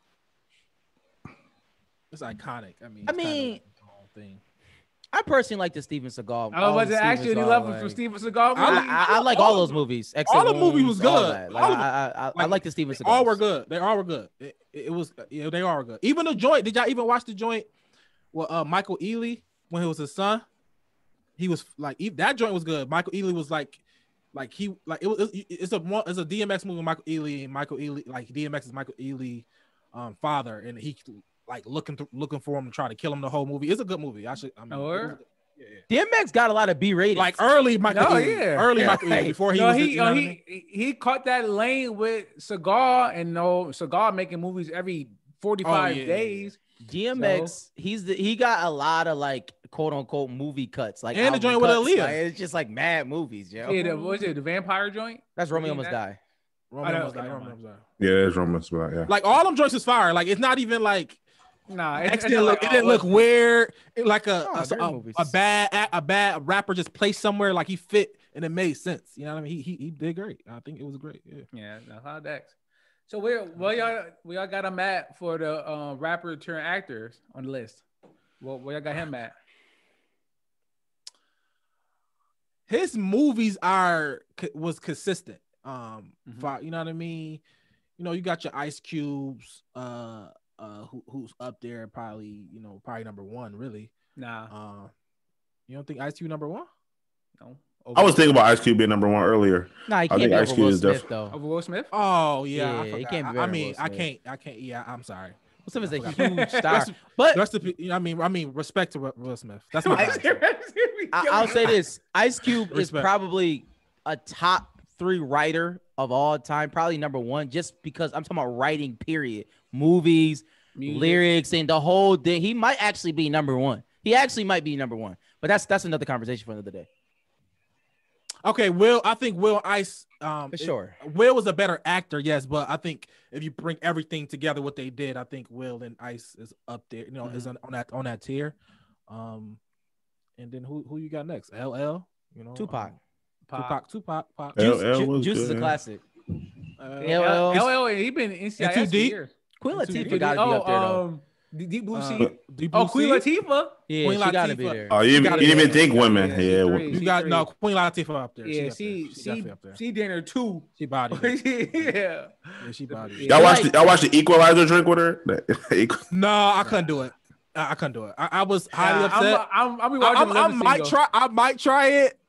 It's iconic. I mean, kind of the whole thing. I personally like the Steven Seagal. I was actually any love for Steven Seagal. I like all those movies. All the movies was good. I like the Steven Seagal. All were good. They all were good. It was they all were good. Even the joint. Did y'all even watch the joint? Well, Michael Ealy when he was his son, he was like that joint was good. Michael Ealy was it's a DMX movie with Michael Ealy, and Michael Ealy like DMX is Michael Ealy father, and he like looking for him to try to kill him the whole movie. It's a good movie. DMX got a lot of B rated. Like early Michael Ealy. Michael Ealy before he caught that lane with Seagal, and Seagal making movies every 45 days. DMX, he got a lot of like quote unquote movie cuts, like and the joint with Aaliyah. Like, it's just like mad movies, yo. Yeah, what was it? The vampire joint? That's Romeo Must Die. Yeah, it's Romeo Must Die. Yeah. Like all them joints is fire. Like it's not even like. Nah, it didn't look weird. Like a bad rapper just placed somewhere like he fit and it made sense. You know what I mean? He did great. I think it was great. Yeah, that's how Dex. So where y'all got him at for the rapper turn actors on the list? Where y'all got him at? His movies was consistent. You know what I mean? You know, you got your Ice Cubes, who's up there probably number one, really. Nah. You don't think Ice Cube number one? No. I was thinking about Ice Cube being number one earlier. Nah, he can't be over Will Smith though. Over Will Smith? Oh yeah, he can't be. I can't. Yeah, I'm sorry. Will Smith is a huge star, but I mean, respect to Will Smith. That's my. I'll say this: Ice Cube is probably a top 3 writer of all time, probably number 1, just because I'm talking about writing. Period. Movies, music, lyrics, and the whole thing. He might actually be number 1. He actually might be number 1, but that's another conversation for another day. Okay, I think Will Ice, for sure. Will was a better actor, yes, but I think if you bring everything together, what they did, I think Will and Ice is up there. Is on that tier. And then who you got next? LL. Tupac. Tupac. Juice is a classic. LL, he been in NCIS for years. Queen Latifah got to be up there though. Deep Blue Sea. Queen Latifah. Yeah, Queen Latifah got to be there. Oh, you didn't even think women. Yeah, you got Queen Latifah up there. Yeah, she dinner too. She body. Yeah, she body. Y'all watch the Equalizer drink with her? No, I couldn't do it. I couldn't do it. I was highly upset. I might try it.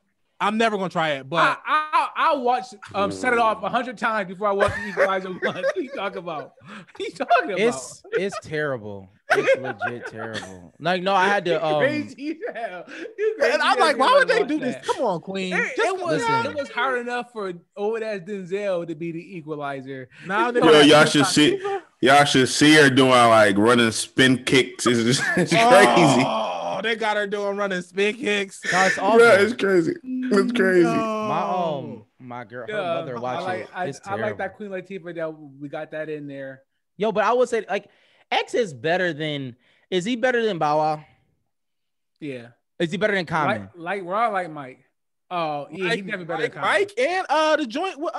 I'm never gonna try it, but I'll watch Set It Off 100 times before I watch the Equalizer 1. What are you talking about? It's terrible. It's legit terrible. Like, no, I had to crazy hell. And I'm like, why would they do this? Come on, Queen. It was hard enough for old ass Denzel to be the Equalizer. Now y'all should see her doing like running spin kicks. It's crazy. Oh, they got her doing running spin kicks. No, it's awful. Yeah, it's crazy. It's crazy. My girl, her mother watching. I like that Queen Latifah that we got that in there. Yo, but I would say like X is better than. Is he better than Bow Wow? Yeah. Is he better than Common? Like Mike. Oh yeah, he's never better than Common. Mike and the joint with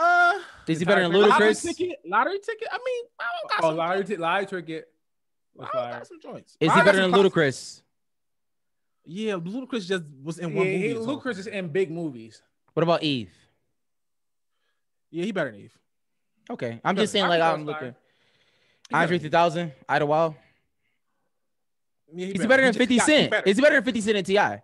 Is he better than Ludacris? Lottery ticket. I mean, lottery ticket. Got some joints. Is he better than Ludacris? Yeah, Ludacris just was in one movie. Ludacris is in big movies. What about Eve? Yeah, he better than Eve. Okay, I'm just saying like I'm looking. Andre 3000, Idlewild. Yeah, is he better than 50 Cent? Is he better than 50 Cent and T.I.?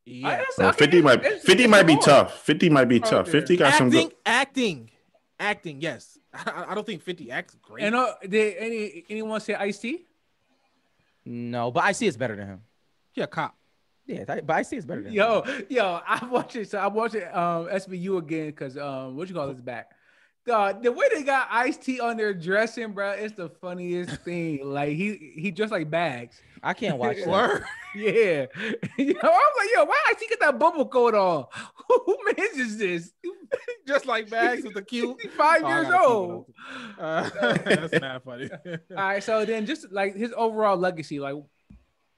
Yeah. 50 might be tough. 50 might be tough. 50 got some good acting. Yes, I don't think 50 acts great. And did anyone say Ice-T? No, but Ice-T is better than him. Yeah, cop. Yeah, but Ice-T is better than him. Yo, I watched it. So I watched it SVU again because what you call this back. The way they got Ice-T on their dressing, bro, it's the funniest thing. Like he dressed like Bags. I can't watch that. Yeah. You know, I'm like, yo, why Ice-T get that bubble coat on? Who manages this? Just like Bags with the cute. He's 5 years old. That's not funny. All right, so then just like his overall legacy, like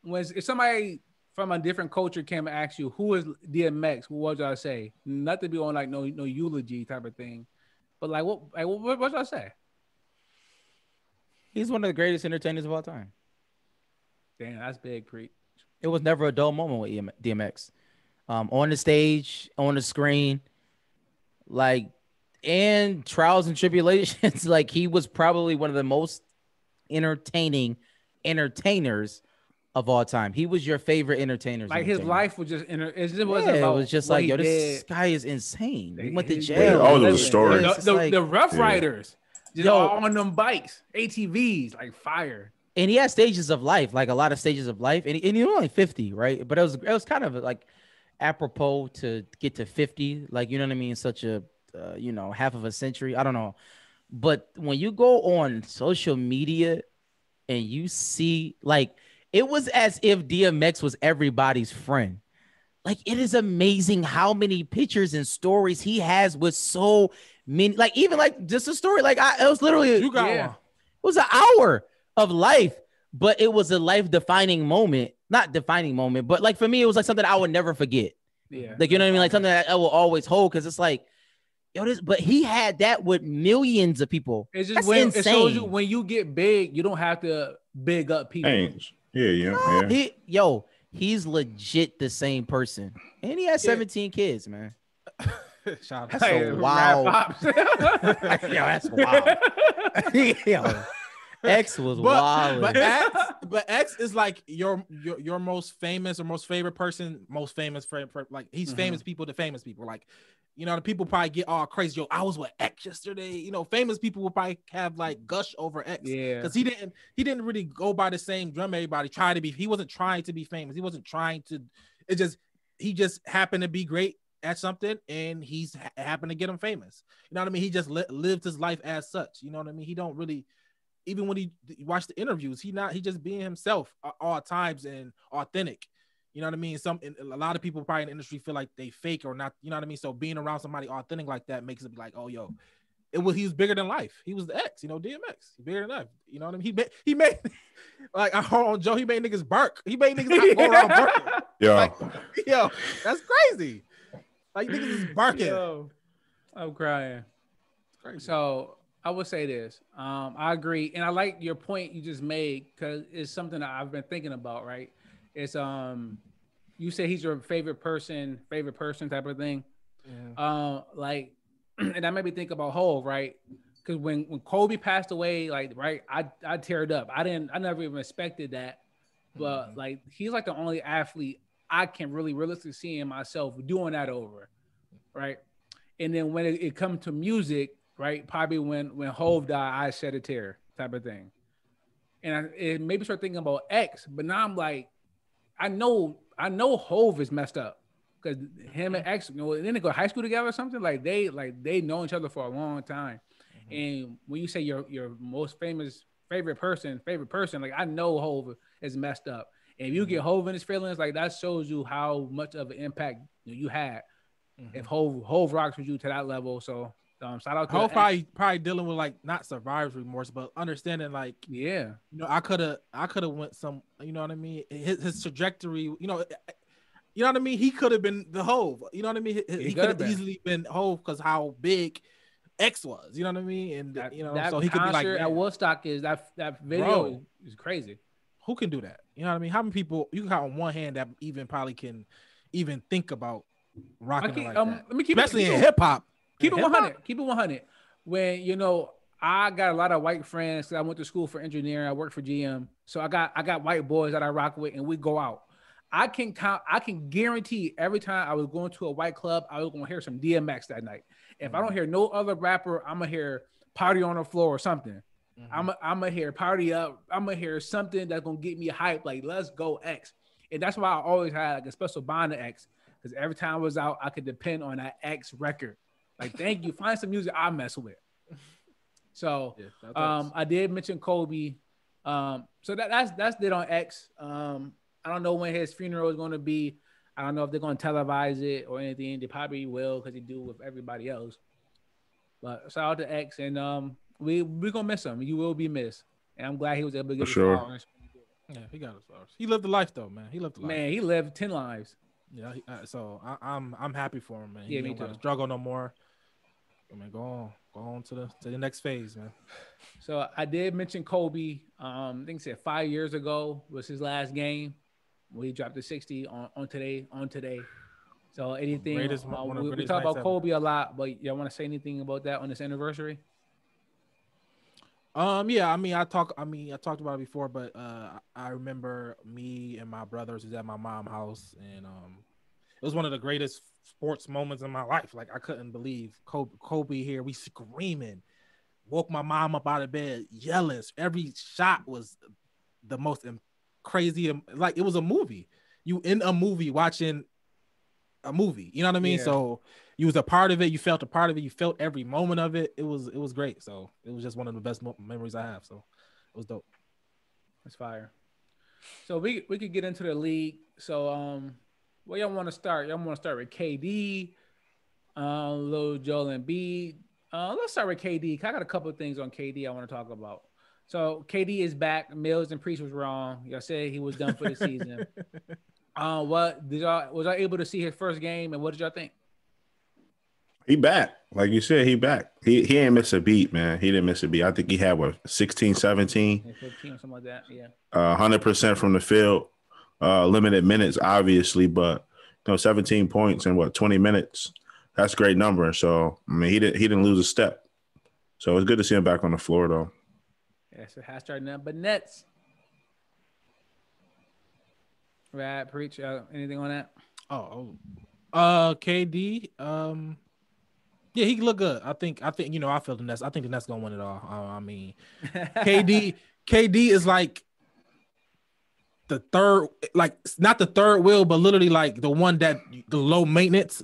if somebody from a different culture came and asked you who is DMX, what would y'all say? Not to be on like no eulogy type of thing, but like what y'all say? He's one of the greatest entertainers of all time. Damn, that's big, Preach. It was never a dull moment with DMX. On the stage, on the screen, like, and trials and tribulations. Like, he was probably one of the most entertainers of all time. He was your favorite entertainer. Like, his life was just it was just like, yo, this guy is insane. He went to jail. All those stories. The Rough Riders, just all on them bikes, ATVs, like fire. And he had stages of life, like a lot of stages of life. And he was only 50, right? But it was kind of like apropos to get to 50, like, you know what I mean? Such a, half of a century. I don't know. But when you go on social media and you see, like, it was as if DMX was everybody's friend. Like, it is amazing how many pictures and stories he has with so many, like, even like just a story. Like, it was literally, you got one. It was an hour of life, but it was a life-defining moment. Not defining moment, but like for me, it was like something I would never forget. Yeah. Like, you know what I mean? Like something that I will always hold, because it's like, but he had that with millions of people. It's just when it shows you when you get big, you don't have to big up people. He's legit the same person. And he has 17 kids, man. Shout out. That's so wild. That's wild. X was wild. But X is like your most famous or most favorite person, like he's famous people to famous people. Like, the people probably get all crazy. Yo, I was with X yesterday. Famous people will probably have like gush over X. Yeah. Because he didn't really go by the same drum everybody tried to be. He wasn't trying to be famous. He wasn't trying to. He just happened to be great at something, and he's happened to get him famous. You know what I mean? He just lived his life as such. You know what I mean? He don't really. Even when he watched the interviews, he just being himself at all times and authentic. You know what I mean? A lot of people probably in the industry feel like they fake or not. You know what I mean? So being around somebody authentic like that makes it be like, oh, yo, he was bigger than life. He was the X, DMX. He's bigger than life. You know what I mean? He made like I heard on Joe. He made niggas bark. He made niggas go around barking. Yeah, like, yo, that's crazy. Like niggas is barking. Yo, I'm crying. It's crazy. So I would say this. I agree, and I like your point you just made, because it's something that I've been thinking about. Right? It's you say he's your favorite person type of thing. Yeah. Like, and that made me think about Hov, right? Because when Kobe passed away, like, right, I teared up. I never even expected that, but like he's like the only athlete I can really realistically see in myself doing that over, right? And then when it comes to music. Right, probably when Hov died, I shed a tear, type of thing, and it made me start thinking about X. But now I'm like, I know Hov is messed up, because him and X, didn't they go to high school together or something? Like they know each other for a long time. And when you say your most favorite person, like I know Hov is messed up, and if you get Hov in his feelings, like that shows you how much of an impact you had. If Hov rocks with you to that level, so. Shout out to Hov probably dealing with like not survivor's remorse, but understanding like, I could have went some, you know what I mean? His trajectory, you know what I mean? He could have been the Hov, you know what I mean? He could have easily been Hov because how big X was, you know what I mean? And that, so he could be like at Woodstock is that video is crazy. Who can do that? You know what I mean? How many people you can count on one hand that even probably can even think about rocking like that? Let me keep especially in hip hop. Keep it 100. Keep it 100. When I got a lot of white friends because I went to school for engineering. I worked for GM, so I got white boys that I rock with, and we go out. I can guarantee every time I was going to a white club, I was gonna hear some DMX that night. If I don't hear no other rapper, I'm gonna hear Party on the Floor or something. I'm gonna hear Party Up. I'm gonna hear something that's gonna get me hype. Like, let's go X. And that's why I always had like a special bond to X, because every time I was out, I could depend on that X record. Like, thank you. Find some music I mess with. So I did mention Kobe. So that's it on X. I don't know when his funeral is going to be. I don't know if they're going to televise it or anything. They probably will because they do with everybody else. But shout out to X, and we're gonna miss him. You will be missed, and I'm glad he was able to get his flowers. Yeah, he got his flowers. He lived the life though, man. He lived the life. Man, he lived 10 lives. Yeah, so I'm happy for him, man. Yeah, me too. Struggle no more. I mean, go on to the next phase, man. So I did mention Kobe. I think he said 5 years ago was his last game. We dropped the 60 on today. So anything? We talk about Kobe a lot, but y'all want to say anything about that on this anniversary? Yeah, I mean, I talked about it before, but I remember me and my brothers was at my mom's house, and it was one of the greatest sports moments in my life. Like, I couldn't believe Kobe here. We screaming, woke my mom up out of bed, yelling. Every shot was the most crazy. Like, it was a movie. You in a movie watching a movie. You know what I mean? Yeah. So you was a part of it. You felt a part of it. You felt every moment of it. It was great. So it was just one of the best memories I have. So it was dope. That's fire. So we could get into the league. So where y'all want to start? Y'all want to start with KD, Lil Joel Embiid. Let's start with KD. I got a couple of things on KD I want to talk about. So KD is back. Mills and Priest was wrong. Y'all said he was done for the season. Was y'all able to see his first game, and what did y'all think? He back. Like you said, he back. He ain't miss a beat, man. He didn't miss a beat. I think he had 16, 17. 15 or something like that. Yeah. 100% from the field. Limited minutes, obviously, but 17 points in 20 minutes. That's a great number. So I mean, he didn't lose a step. So it's good to see him back on the floor, though. Yeah, so has started now, but Nets. Right, Preach. Anything on that? KD. Yeah, he look good. I think I feel the Nets. I think the Nets gonna win it all. I mean, KD is like the third, like not the third wheel, but literally like the one that the low maintenance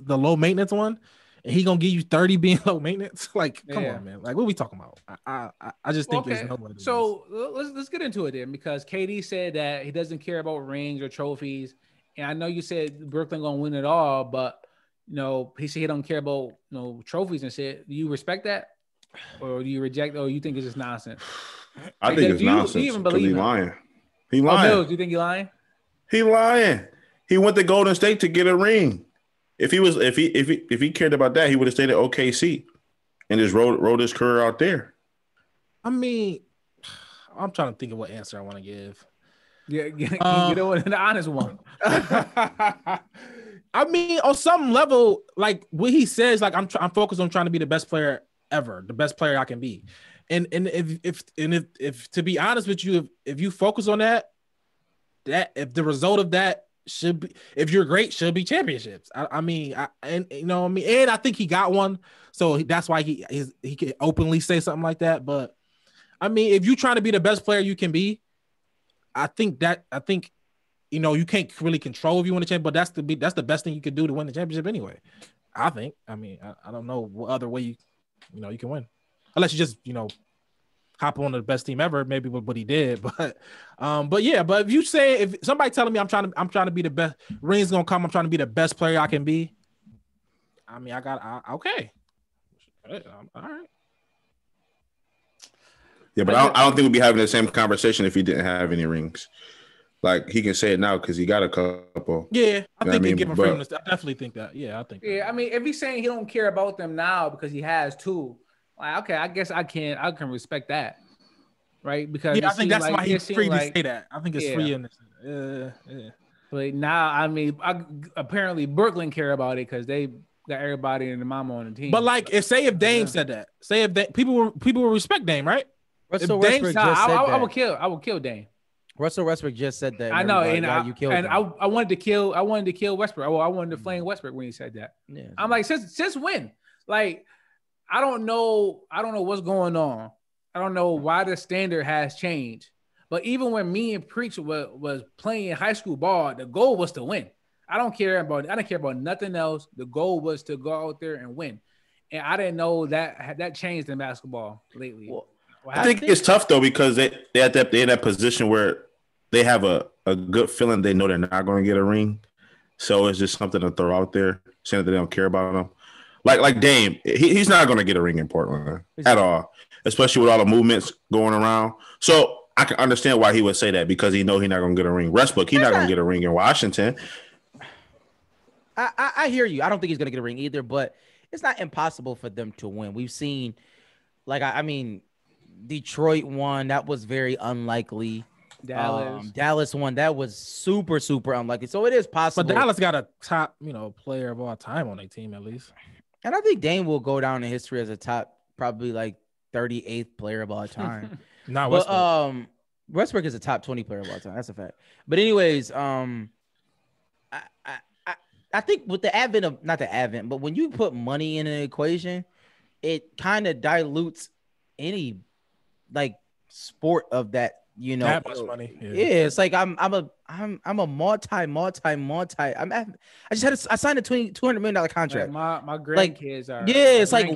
one. And he gonna give you 30 being low maintenance. Like, come on, man. Like, what are we talking about? I just think there's no way. So let's get into it then, because KD said that he doesn't care about rings or trophies. And I know you said Brooklyn gonna win it all, but he said he don't care about trophies and shit. Do you respect that, or do you reject, or you think it's just nonsense? I think it's nonsense. Do you even believe he's lying? He lying. Mills, do you think he's lying? He lying. He went to Golden State to get a ring. If he cared about that, he would have stayed at OKC and just rode his career out there. I mean, I'm trying to think of what answer I want to give. Yeah, the honest one. I mean, on some level, like what he says, like I'm focused on trying to be the best player ever, the best player I can be. And if to be honest with you, if you focus on that if the result of that should be, if you're great, should be championships. And I think he got one, so that's why he can openly say something like that. But I mean, if you're trying to be the best player you can be, I think you can't really control if you win the championship, but that's the best thing you could do to win the championship anyway. I think. I mean, I don't know what other way you can win, unless you just hop on the best team ever, maybe what he did. But if somebody telling me I'm trying to be the best, rings gonna come, I'm trying to be the best player I can be. I mean, okay, all right. Yeah, but I don't think we'd be having the same conversation if he didn't have any rings. Like, he can say it now because he got a couple. Yeah, I think he give him freedom. I definitely think that. Yeah, I think. Yeah, that. I mean, if he's saying he don't care about them now because he has two, like, okay, I guess I can respect that, right? Because I think that's why he's free to say that. I think it's free in this. Yeah. But now, I mean, apparently Brooklyn care about it because they got everybody and the mama on the team. But like, if Dame said that, people will respect Dame, right? Russell Westbrook just said that. I would kill Dame. Russell Westbrook just said that. I know, and I wanted to kill Westbrook. I wanted to flame Westbrook when he said that. Yeah. I'm like, since when? Like, I don't know what's going on. I don't know why the standard has changed. But even when me and Preach was playing high school ball, the goal was to win. I didn't care about nothing else. The goal was to go out there and win. and I didn't know that changed in basketball lately. Well, I think it's tough though because they're in that position where they have a good feeling they know they're not going to get a ring, so it's just something to throw out there, saying that they don't care about them. Like Dame, he's not going to get a ring in Portland at all, especially with all the movements going around. So I can understand why he would say that because he know he's not going to get a ring. Westbrook, he's not going to get a ring in Washington. I hear you. I don't think he's going to get a ring either, but it's not impossible for them to win. We've seen, like, I mean, Detroit won. That was very unlikely. Dallas won. That was super, super unlikely. So it is possible. But Dallas got a top, player of all time on their team at least. And I think Dame will go down in history as a top, probably like 38th player of all time. Not Westbrook. Westbrook is a top 20 player of all time. That's a fact. But anyways, I think with the advent of but when you put money in an equation, it kind of dilutes any like sport of that. That much money. Yeah, it's like I'm a multi. I signed a $200 million contract. Like my grandkids are. Yeah, it's like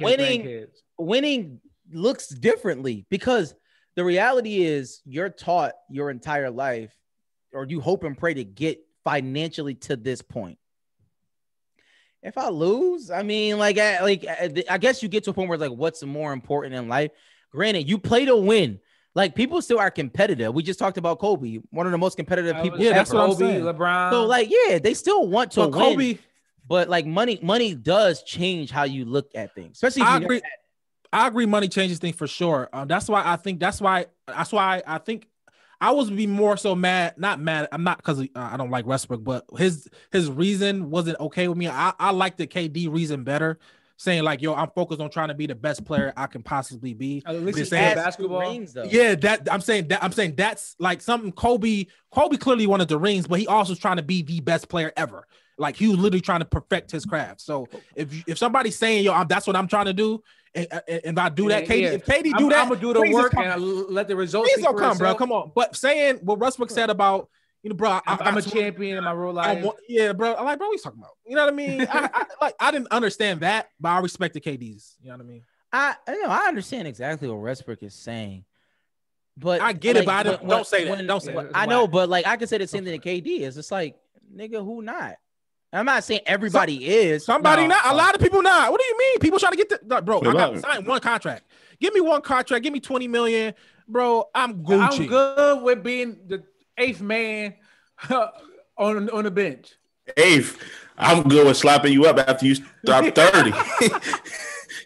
winning looks differently because the reality is you're taught your entire life, or you hope and pray to get financially to this point. If I lose, I mean, I guess you get to a point where it's like, what's more important in life? Granted, you play to win. Like, people still are competitive. We just talked about Kobe, one of the most competitive people. Yeah, that's what I'm saying. LeBron. So, they still want to win. Kobe, but money does change how you look at things. Especially if I agree. Money changes things for sure. That's why I think I was be more so mad. Not mad. I'm not because I don't like Westbrook, but his reason wasn't okay with me. I like the KD reason better. Saying like, yo, I'm focused on trying to be the best player I can possibly be. At least he's basketball. Rings, yeah, I'm saying that's like something Kobe clearly wanted the rings, but he also was trying to be the best player ever. Like, he was literally trying to perfect his craft. So if somebody's saying, yo, that's what I'm trying to do, and I do that, KD, if KD do that, I'm gonna do the work and let the results come, bro. Come on. But saying what Westbrook said about, bro, I'm a champion in my real life. Yeah, bro. I'm like, bro, what you talking about? You know what I mean? I didn't understand that, but I respect the KDs. You know what I mean? I understand exactly what Westbrook is saying, but I get it. But don't say that. Don't say that. I know, but I can say the same thing to KD. It's just like, nigga, who not? I'm not saying everybody is. Somebody not. A lot of people not. What do you mean? People trying to get bro. I got signed one contract. Give me one contract. Give me $20 million, bro. I'm Gucci. I'm good with being the 8th man on the bench. 8th. I'm good with slapping you up after you drop 30.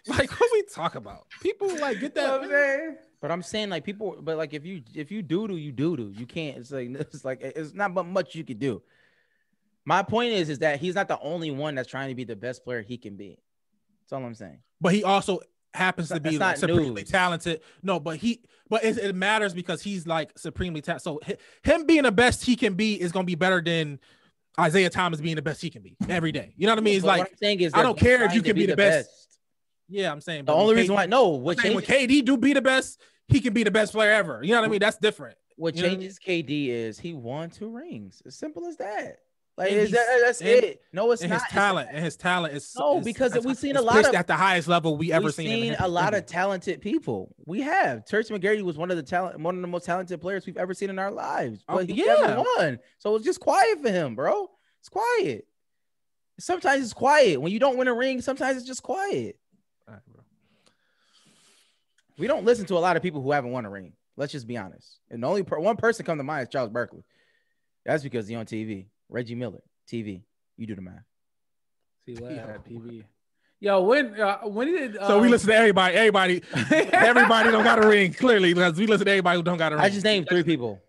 Like, what we talk about? People get that. But I'm saying people. But if you do, you do. You can't. It's not much you could do. My point is that he's not the only one that's trying to be the best player he can be. That's all I'm saying. But he also happens to be supremely talented. No, but it matters because he's supremely talented. So him being the best he can be is going to be better than Isaiah Thomas being the best he can be every day. You know what I mean? It's what I'm saying is I don't care if you can be the best. Yeah, I'm saying. The only reason why when KD do be the best, he can be the best player ever. You know what I mean? That's different. What changes KD is he won 2 rings. As simple as that. That's it. No, it's not. His talent is because we've seen a lot of at the highest level we ever seen. We've seen a lot of talented people. We have. Terrence McGrady was one of the most talented players we've ever seen in our lives. But he never won. So it's just quiet for him, bro. It's quiet. Sometimes it's quiet. When you don't win a ring, sometimes it's just quiet. All right, bro. We don't listen to a lot of people who haven't won a ring. Let's just be honest. And the only one person come to mind is Charles Barkley. That's because he's on TV. Reggie Miller, TV. You do the math. See what TV. Yo, when did so we listen to everybody. Everybody don't got a ring. Clearly, because we listen to everybody who don't got a ring. I just named 3 people.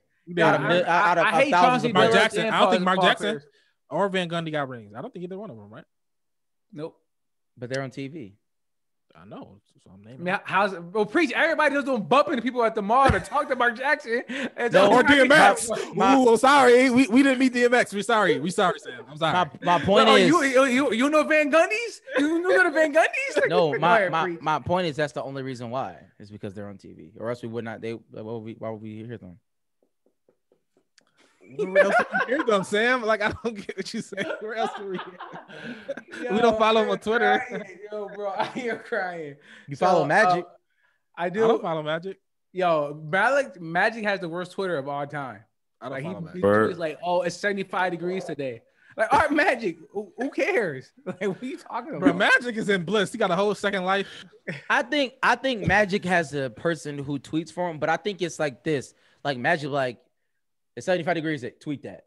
I hate Chauncey Mark Jackson. I don't think Mark Jackson or Van Gundy got rings. I don't think either one of them, right? Nope. But they're on TV. I know. So I'm naming. Preach. Everybody just doing bumping people at the mall to talk to Mark Jackson. Or DMX. I'm sorry. We didn't meet DMX. We're sorry. Sam. I'm sorry. My point is, you know Van Gundy's? You know the Van Gundy's? No, my point is that's the only reason why is because they're on TV, or else we would not. Why would we hear them? Where else do we hear them, Sam? Like, I don't get what you say. Where else do we hear? We don't follow him on Twitter. Crying. Yo, bro, I hear crying. You follow Magic? I do. I don't follow Magic. Yo, Magic has the worst Twitter of all time. I don't follow Magic. He tweets like, oh, it's 75 degrees today. Like, all right, Magic, who cares? Like, what are you talking about? Bro, Magic is in bliss. He got a whole second life. I think Magic has a person who tweets for him, but I think it's like this. Like Magic, like it's 75 degrees. Tweet that.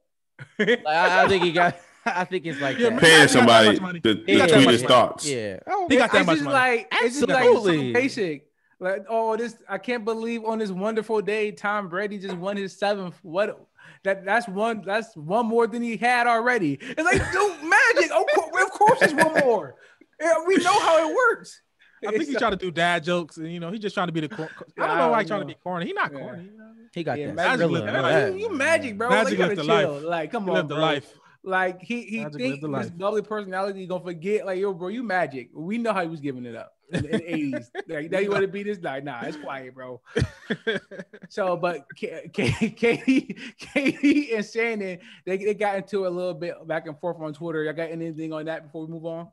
Like, I think he got. I think it's like that. Paying somebody to tweet his thoughts. Yeah, he got that much money. Like, it's just like so basic. Like, oh, I can't believe on this wonderful day, Tom Brady just won his 7th. What? That's one more than he had already. It's like, dude, Magic. Of course, it's one more. Yeah, we know how it works. I think he's trying to do dad jokes, and he's just trying to be the. I don't know why he's trying to be corny. He's not corny. You know? He got that. Magic you Magic, bro. Magic lived the life. Like, come on, bro. The life. Like he thinks this bubbly personality gonna forget. Like, yo, bro, you Magic. We know how he was giving it up in the 80s. Like, now you want to be this guy? Nah, it's quiet, bro. So, but Katie and Shannon, they got into a little bit back and forth on Twitter. Y'all got anything on that before we move on?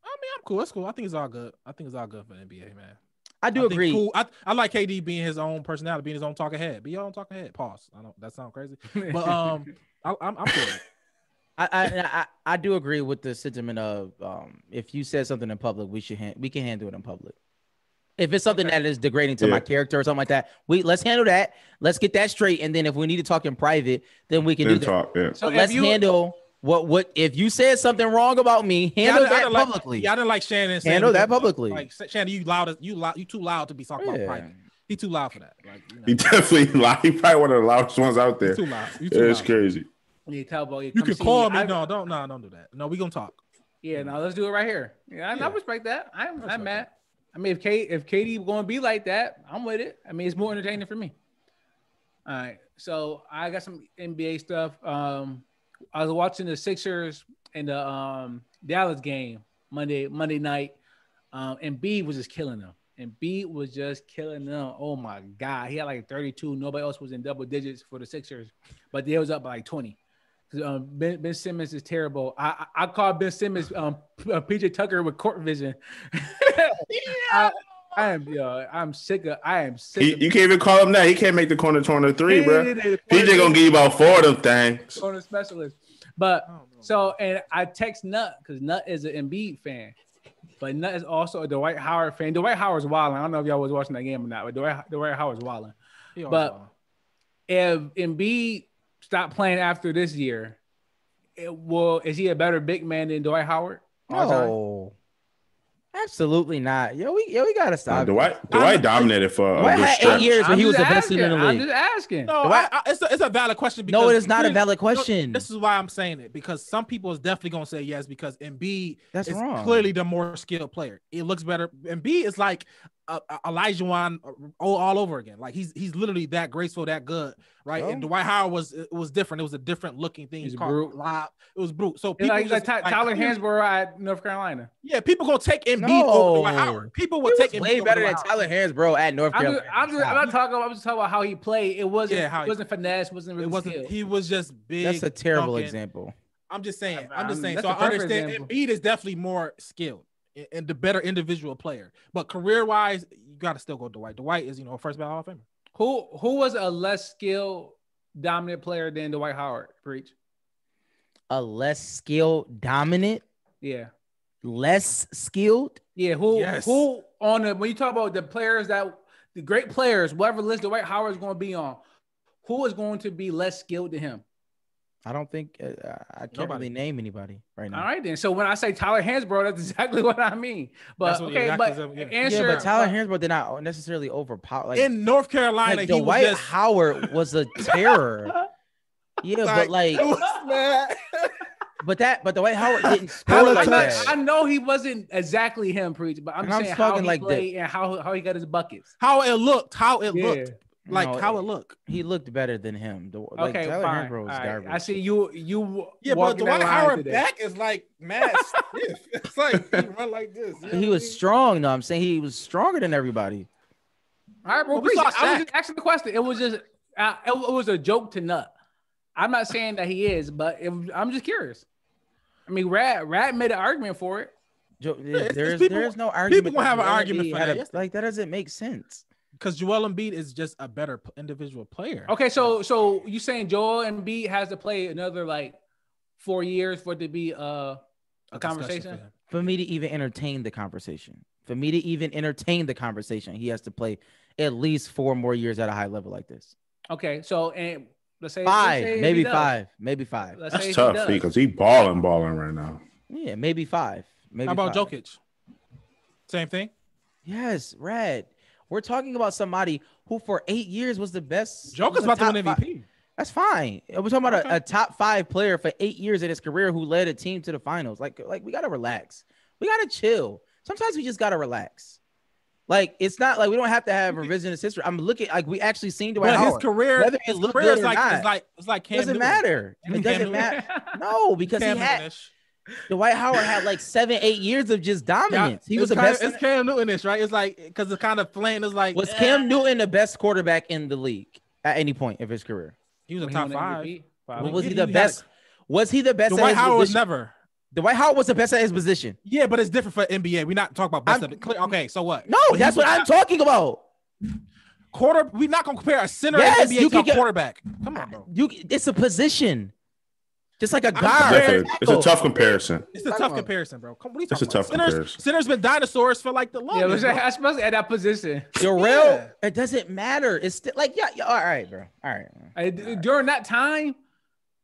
I mean, I'm cool. It's cool. I think it's all good. I think it's all good for the NBA, man. I do agree. Cool. I like KD being his own personality, being his own talking head. Be your own talking head. Pause. I don't. That sounds crazy, but I'm cool. I do agree with the sentiment of if you said something in public, we can handle it in public. If it's something that is degrading to my character or something like that, let's handle that. Let's get that straight, and then if we need to talk in private, then we can do that. Talk, yeah. So let's handle what if you said something wrong about me, handle that publicly. I didn't like Shannon. Handle that publicly. Like Shannon, you too loud to be talking about private. He too loud for that. Like, he definitely loud. He probably one of the loudest ones out there. He's too loud. It's crazy. Yeah, tell boy, you can call me. No, don't do that. No, we gonna talk. Yeah, no, let's do it right here. Yeah, I respect that. I'm mad. I mean, if Katie going to be like that, I'm with it. I mean, it's more entertaining for me. All right, so I got some NBA stuff. I was watching the Sixers and the Dallas game Monday night, and B was just killing them. Oh my God, he had like 32. Nobody else was in double digits for the Sixers, but they was up by like 20. Ben Simmons is terrible. I call Ben Simmons PJ Tucker with court vision. I'm sick of. You can't even call him that. He can't make the corner 3, bro. PJ gonna give you about 4 of them things. Corner specialist. But and I text Nut because Nut is an Embiid fan, but Nut is also a Dwight Howard fan. Dwight Howard's wilding. I don't know if y'all was watching that game or not, but Dwight Howard's wilding. But if Embiid stop playing after this year, is he a better big man than Dwight Howard? No, absolutely not. We gotta stop. Dwight dominated for Dwight had 8 years when he was the best in the league. I'm just asking. No, it's a valid question. No, it is not a valid question. This is why I'm saying it, because some people is definitely gonna say yes because Embiid is wrong. Clearly the more skilled player. It looks better. Embiid is like Elijah Wan all over again. Like he's literally that graceful, that good, right? And Dwight Howard was different. It was a different looking thing. He's brute. It was brute. So people like Tyler Hansborough at North Carolina. Yeah, people gonna take Embiid over Dwight Howard. People will take Embiid way better than Tyler Hansborough at North Carolina. I'm not talking. I'm just talking about how he played. It wasn't finesse. Wasn't really skill. He was just big. That's a terrible example. I'm just saying. So I understand. Embiid is definitely more skilled and the better individual player, but career-wise, you got to still go Dwight. Dwight is, first ballot Hall of Famer. Who was a less skilled dominant player than Dwight Howard? Preach. A less skilled dominant? Yeah. Less skilled? Yeah. Who on when you talk about the players the great players, whatever list Dwight Howard is going to be on, who is going to be less skilled than him? I don't think I can't really name anybody right now. All right, then. So when I say Tyler Hansborough, that's exactly what I mean. But but Tyler Hansborough did not necessarily overpower. Like, in North Carolina, Dwight Howard was a terror. But Dwight Howard didn't score like that. I know he wasn't exactly him, preach, but I'm saying how he played and how he got his buckets. How it looked. How it looked. How it looked. He looked better than him. Okay, Tyler Hansborough was garbage. I see you. Yeah, but Dwight Howard back is like mad stiff. It's like he run like this. He was strong, though. I'm saying he was stronger than everybody. All right, bro. I was just asking the question. It was just It was a joke to Nut. I'm not saying that he is, but I'm just curious. I mean, Rad made an argument for it. There's no argument. People gonna have an argument for that. Like that doesn't make sense. Because Joel Embiid is just a better individual player. Okay, so you saying Joel Embiid has to play another like 4 years for it to be a conversation? For me to even entertain the conversation, he has to play at least 4 more years at a high level like this. Okay, so and let's say maybe five. That's tough because he balling right now. Yeah, maybe 5. How about Jokic? Same thing. Yes, Rad. We're talking about somebody who for 8 years was the best. Joker's about to win MVP. That's fine. We're talking about a top 5 player for 8 years in his career who led a team to the finals. Like we gotta relax. We gotta chill. Sometimes we just gotta relax. Like it's not like we don't have to have revisionist history. I'm looking like we actually seen Dwight Howard. His career, whether it looked good or not, it's like Cam doesn't matter. It doesn't matter. No, because Cam he had. Dwight Howard had like 7-8 years of just dominance. He was the best. It's Cam Newton-ish, right? It's like because it's kind of plain. It's like was Cam Newton the best quarterback in the league at any point of his career? He was a top 5. Was he the best? Was he the best? Dwight Howard was never. Dwight Howard was the best at his position. Yeah, but it's different for NBA. We're not talking about best of it. Okay, so what? No, that's what I'm talking about. We're not gonna compare a center in NBA to a quarterback. Come on, bro. It's a position. Just like a guard. It's a tough comparison. It's a tough comparison, bro. What are you talking about? Comparison. Center's been dinosaurs for like the longest. Yeah, I suppose at that position. It doesn't matter. It's still like all right, bro. All right. During that time,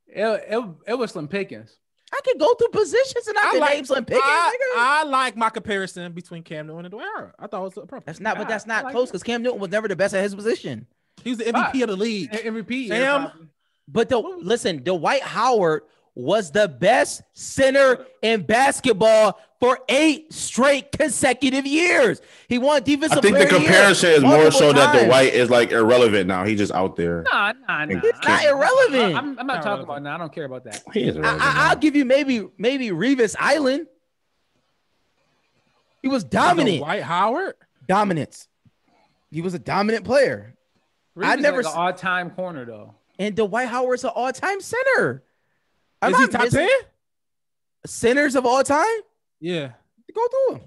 it was slim pickings. I could go through positions and I could name slim pickings. I like my comparison between Cam Newton and Dwight Howard. I thought it was appropriate. That's not close because Cam Newton was never the best at his position. He was the MVP of the league. MVP. Sam. But listen, Dwight Howard was the best center in basketball for 8 straight consecutive years. He won defensive player. I think the comparison is more so that Dwight is like irrelevant now. He's just out there. Nah. It's not irrelevant. I'm not talking about that. I don't care about that. He is irrelevant. I'll give you maybe Revis Island. He was dominant. Dwight Howard? Dominance. He was a dominant player. I never like an all-time corner though. And Dwight Howard's an all-time center. Is he top 10? Centers of all time? Yeah. Go through him.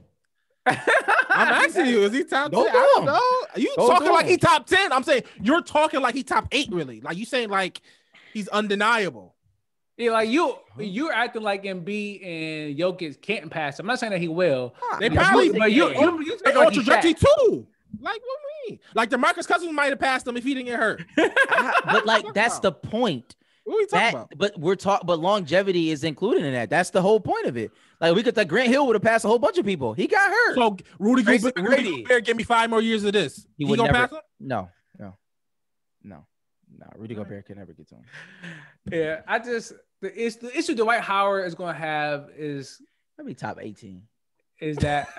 I'm asking you, is he top 10? I don't know. You talking like he top 10. I'm saying you're talking like he top 8, really. Like you saying like he's undeniable. Yeah, like you're acting like Embiid and Jokic can't pass. I'm not saying that he will. They probably, but you on trajectory too. Like what do you mean? Like DeMarcus Cousins might have passed him if he didn't get hurt. But like that's the point. What are we talking about? But longevity is included in that. That's the whole point of it. Like Grant Hill would have passed a whole bunch of people. He got hurt. So Rudy Gobert, give me 5 more years of this. He gonna pass him? No. Rudy Gobert can never get to him. Yeah, the issue Dwight Howard is going to have is maybe top 18. Is that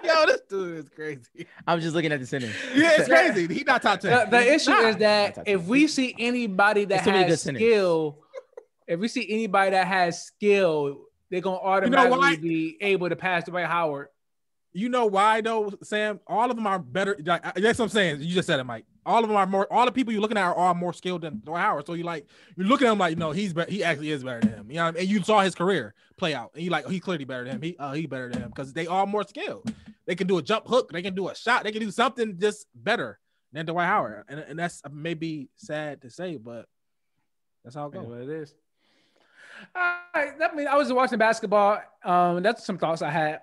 yo, this dude is crazy. I'm just looking at the center. Yeah, it's crazy. He's not top 10. The issue is that if we see anybody that has skill, they're gonna automatically be able to pass Dwight Howard. You know why though, Sam? All of them are better. Like, that's what I'm saying. You just said it, Mike. All of them are more. All the people you're looking at are more skilled than Dwight Howard. So you're looking at him like, no, he's better. He actually is better than him. You know what I mean? And you saw his career play out, and you like, he's clearly better than him. He better than him because they are more skilled. They can do a jump hook. They can do a shot. They can do something just better than Dwight Howard. And that's maybe sad to say, but that's how it goes. What it is. I was watching basketball. That's some thoughts I had.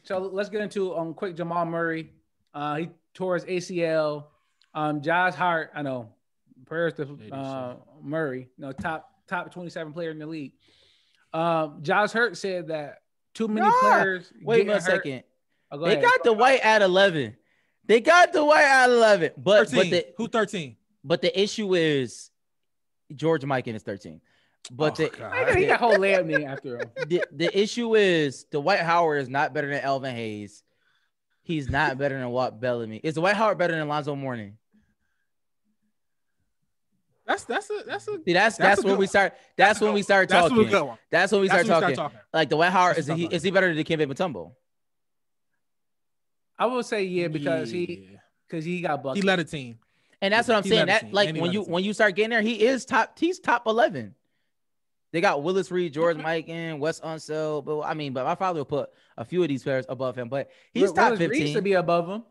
So let's get into quick Jamal Murray. He tore his ACL. Josh Hart, I know, prayers to Murray, top 27 player in the league. Josh Hart said that too many players. Wait a second. They got Dwight at 11. But 13. Who 13? But the issue is George Mikan is 13. But he got a whole layup name after him. The issue is Dwight Howard is not better than Elvin Hayes. He's not better than Walt Bellamy. Is Dwight Howard better than Alonzo Mourning? That's when we start. That's when we start talking. That's when we start talking. Like Dwight Howard is he better than Dikembe Mutombo? I would say because he got buckets. He led a team. And that's what I'm saying. That like when you start getting there, he's top 11. They got Willis Reed, George Mikan, Wes Unseld, but my father will put a few of these players above him. But he's top 15. Reed to be above him.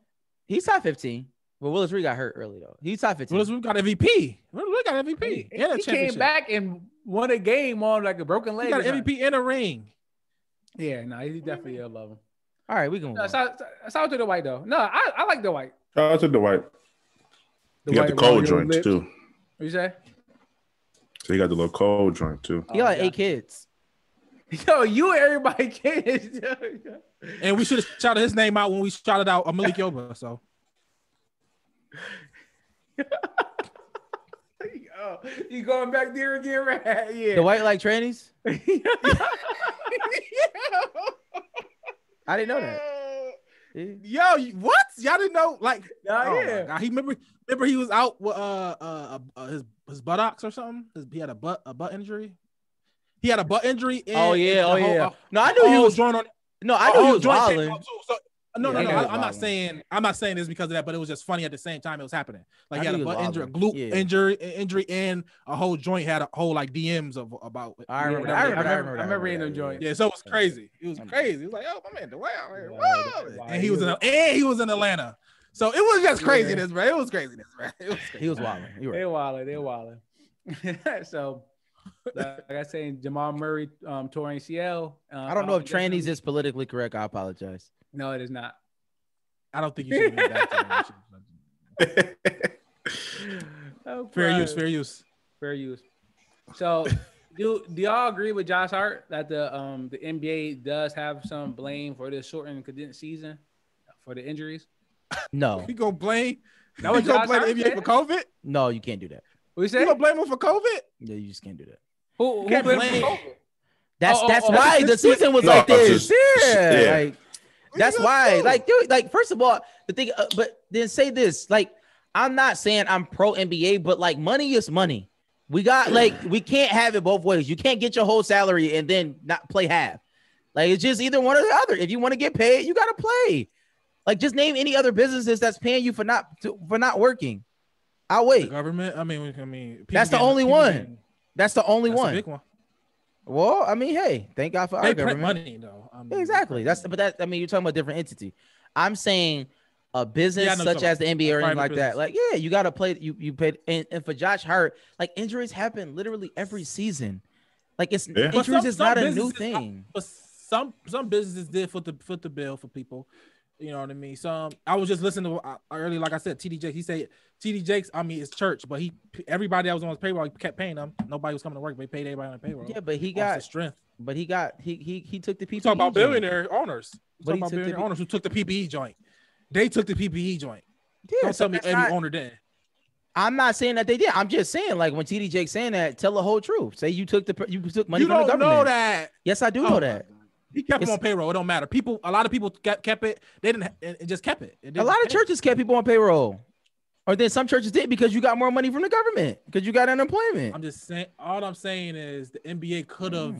He's top 15. But Willis Reed got hurt early though. He's top 15. Willis Reed got MVP. Willis Reed got MVP. He came back and won a game on like a broken leg. He got MVP in a ring. Yeah, no, he's definitely above him. All right, we can. Shout out to the White though. No, I like the White. Shout out to the White. You got the cold joints too. What you say? So you got the little cold joint too. He got like 8 kids. Yo, you and everybody kids. And we should have shouted his name out when we shouted out Malik Yoba. So. Yo, you going back there again, right? Yeah. The White like trannies? I didn't know that. Yo, what? Y'all didn't know? Like, yeah. He remember he was out with his buttocks or something. He had a butt injury. He had a butt injury. No, I knew he was joined on. No, I knew he was wilding. No. I'm not saying this because of that, but it was just funny at the same time it was happening. Like he had a butt injury, a glute injury, and a whole joint had a whole like DMs about. I remember reading them joints. Yeah, so it was crazy. It was crazy. It was like, oh my man, and he was in Atlanta. So it was just craziness, bro. It was craziness, bro. He was wilding. They're wilding. So. Like I say, Jamal Murray tore ACL. I don't know if trannies is politically correct. I apologize. No, it is not. I don't think you should made that. Fair use. So, do y'all agree with Josh Hart that the NBA does have some blame for this shortened condensed season for the injuries? No. You gonna blame? That was Josh Hart the NBA for COVID? No, you can't do that. What you say? You gonna blame him for COVID? Yeah, you just can't do that. Who blamed him for COVID? That's why the season was like this. Yeah. Like that's why. Like, dude, like first of all, the thing, but then say this. Like, I'm not saying I'm pro NBA, but like money is money. We got we can't have it both ways. You can't get your whole salary and then not play half. Like it's just either one or the other. If you want to get paid, you gotta play. Like just name any other businesses that's paying you for not working. I'll wait. The government. I mean, that's the only one. That's the only one. Big one. Well, I mean, hey, thank God for our government. Money though. Exactly. You're talking about a different entity. I'm saying a business such as the NBA or anything like that. Like, yeah, you got to play. You paid. And for Josh Hart, like injuries happen literally every season. Like injuries is not a new thing. But some businesses did foot the bill for people. You know what I mean? I was just listening to earlier, like I said, TD Jakes. He said TD Jakes. I mean, it's church, but everybody that was on his payroll, he kept paying them. Nobody was coming to work, but he paid everybody on the payroll. Yeah, but he got strength. But he took the PPE. Talk about billionaire owners. Talk about billionaire owners who took the PPE joint. They took the PPE joint. Yeah, don't tell me every owner did. I'm not saying that they did. I'm just saying, like when TD Jakes saying that, tell the whole truth. Say you took money from the government. You don't know that. Yes, I do know that. He kept him on payroll. It don't matter. A lot of people kept it. They didn't. It just kept it. A lot of churches kept people on payroll, or then some churches did because you got more money from the government because you got unemployment. I'm just saying. All I'm saying is the NBA could have,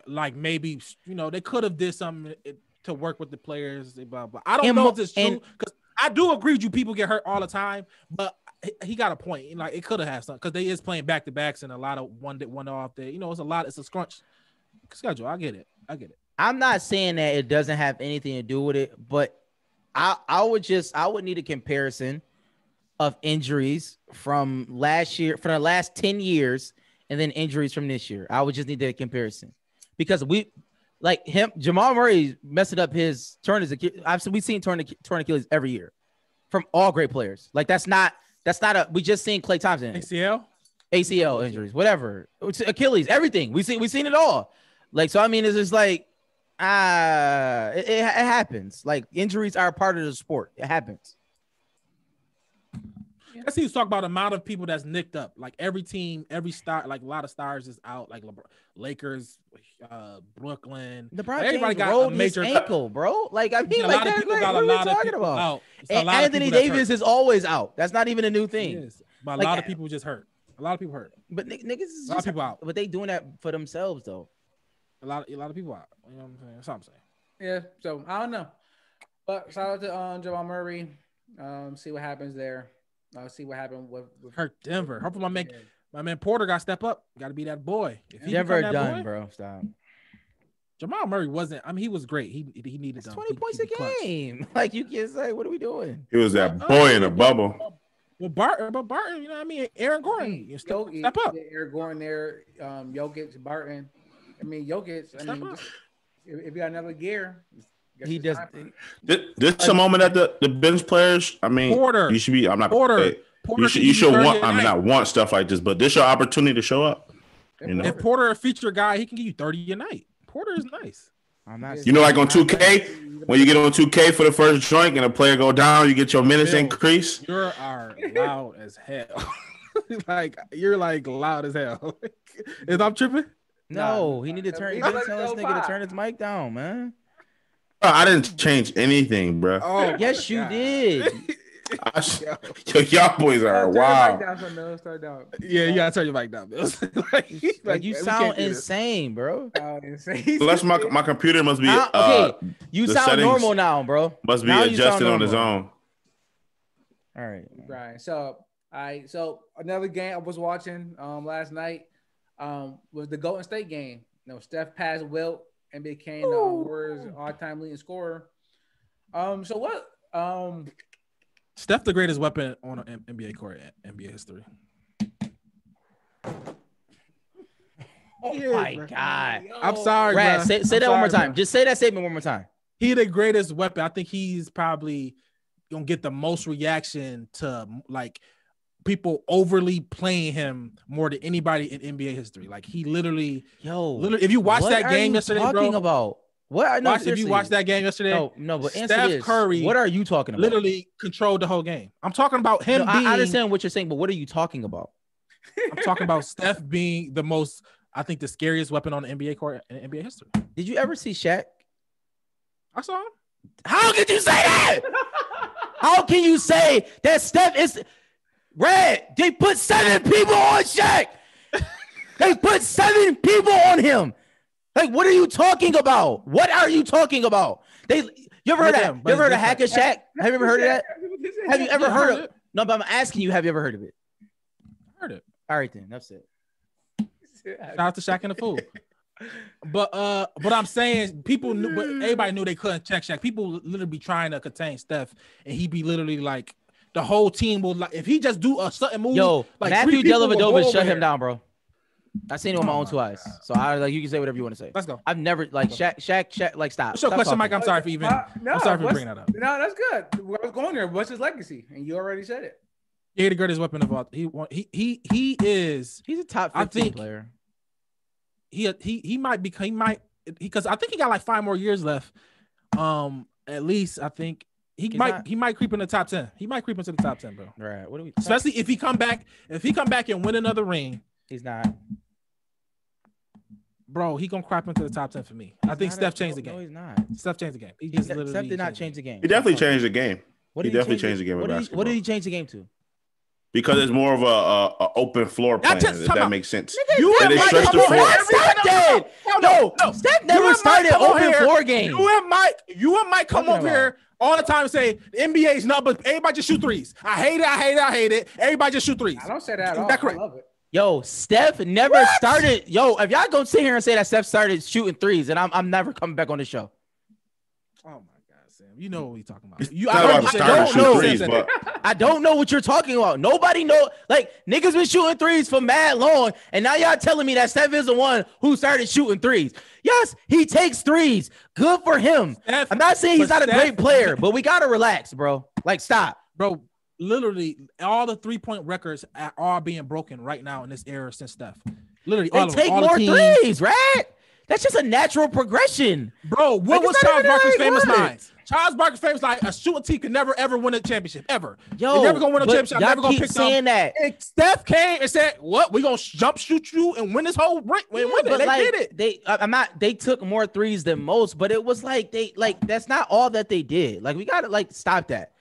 like maybe they could have did something to work with the players. Blah, blah. I don't know if it's true because I do agree with you. People get hurt all the time, but he got a point. Like it could have had something because they is playing back to backs and a lot of one off there. It's a lot. It's a scrunch schedule. I get it. I'm not saying that it doesn't have anything to do with it, but I would need a comparison of injuries from last year, for the last 10 years, and then injuries from this year. I would just need that comparison because Jamal Murray messing up his turn as we've seen torn Achilles every year from all great players. Like that's not we just seen Klay Thompson ACL injuries, whatever, Achilles, everything. We've seen it all. Like, so I mean, it's just like, it happens. Like injuries are a part of the sport. It happens. Let's see. He was talking about the amount of people that's nicked up. Like every team, every star, like a lot of stars is out. Like Lakers, Brooklyn. Everybody got a major ankle, bro. Like I mean, a lot of people got a lot of people out. And Anthony Davis is always out. That's not even a new thing. But a lot of people just hurt. A lot of people hurt. But niggas is a lot of people out. But they doing that for themselves though. A lot of people out. You know what I'm saying? That's what I'm saying. Yeah. So I don't know. But shout out to Jamal Murray. See what happens there. I'll see what happened with hurt Denver. Hopefully my man Porter got to step up. Got to be that boy. If Denver done, bro. Stop. Jamal Murray wasn't. I mean, he was great. He needed 20 points a game. Like you can't say, what are we doing? He was that boy in a bubble. Well, Barton, you know what I mean? Aaron Gordon, step up. Aaron Gordon there, Jokic, Barton. I mean, Jokic. I mean, if you got another gear, he does. This is a moment at the bench players. I mean, Porter, you should be. I'm not Porter. You should want. I mean, not want stuff like this, but this your opportunity to show up. You know, if Porter a feature guy, he can give you 30 a night. Porter is nice. I'm not. You know, like on 2K, when you get on 2K for the first joint and a player go down, you get your minutes increase. You are loud as hell. Like you're like loud as hell. Is I'm tripping? No, he need to turn. He didn't tell this nigga to turn his mic down, man. Bro, I didn't change anything, bro. Oh, yes, you did. Y'all boys are wild. Yeah, you gotta turn your mic down, Mills. like you sound insane, bro. Unless my computer must be okay. You sound normal now, bro. Must be now adjusted on his own. All right. Right. So another game I was watching last night was the Golden State game. You know, Steph passed Wilt and became the Warriors' all-time leading scorer. So what? Steph, the greatest weapon on an NBA court in NBA history. Oh my God! I'm sorry, Brad. Say that one more time. Just say that statement one more time. He the greatest weapon. I think he's probably gonna get the most reaction to like people overly playing him more than anybody in NBA history. Like he literally, if you watch that game yesterday, talking about what? No, if you watched that game yesterday, no, but Steph Curry, what are you talking about? Literally controlled the whole game. I'm talking about him. I understand what you're saying, but what are you talking about? I'm talking about Steph being the most, I think, the scariest weapon on the NBA court in NBA history. Did you ever see Shaq? I saw him. How could you say that? How can you say that Steph is Red? They put 7 people on Shaq. They put 7 people on him. Like, what are you talking about? What are you talking about? You ever heard that? You ever heard of Hack a Shaq? Have you ever heard of that? Have you ever heard of it? No, but I'm asking you, have you ever heard of it? I heard it. All right, then. That's it. Shout out to Shaq and the Fool. But I'm saying people knew, but everybody knew they couldn't check Shaq. People literally be trying to contain Steph, and he be literally like the whole team will like if he just do a certain move. Yo, like Matthew Dellavedova shut him down, bro. I seen it with my own 2 eyes. So I like you can say whatever you want to say. Let's go. I've never like Shaq like stop. What's your question, Mike? I'm sorry for even. I'm sorry for bringing that up. No, that's good. I was going there. What's his legacy? And you already said it. He the greatest weapon of all. He is. He's a top 15 player. He might because I think he got like 5 more years left. At least I think he might creep in the top 10. He might creep into the top 10, bro. Right. What do we? Especially if he come back and win another ring. He's not. Bro, he gonna crap into the top 10 for me. I think Steph changed the game. No, he's not. Steph changed the game. Steph did not change the game. He definitely changed the game. He definitely changed the game of basketball. What did he change the game to? Because it's more of a open floor plan. If that makes sense. You and Mike come over here. No, Steph never started open floor game. You and Mike come over here all the time and say the NBA is not, but everybody just shoot threes. I hate it. Everybody just shoot threes. I don't say that at all. I love it. Yo, Steph never started. Yo, if y'all gonna sit here and say that Steph started shooting threes, and I'm never coming back on the show. Oh my God, Sam, you know what we talking about. I don't know what you're talking about. Nobody know. Like niggas been shooting threes for mad long, and now y'all telling me that Steph is the one who started shooting threes. Yes, he takes threes. Good for him. I'm not saying he's not a great player, but we gotta relax, bro. Like stop, bro. Literally, all the 3-point records are being broken right now in this era since Steph. Literally, they take more threes, right? That's just a natural progression, bro. What was Charles Barkley's famous line? Charles Barkley's famous line: "A shooting team can never ever win a championship ever. They're never gonna win a championship. I'm never gonna pick saying that." And Steph came and said, "What? We gonna jump shoot you and win this whole ring? Win it." They did it. They took more threes than most, but it was like that's not all that they did. Like we gotta stop that.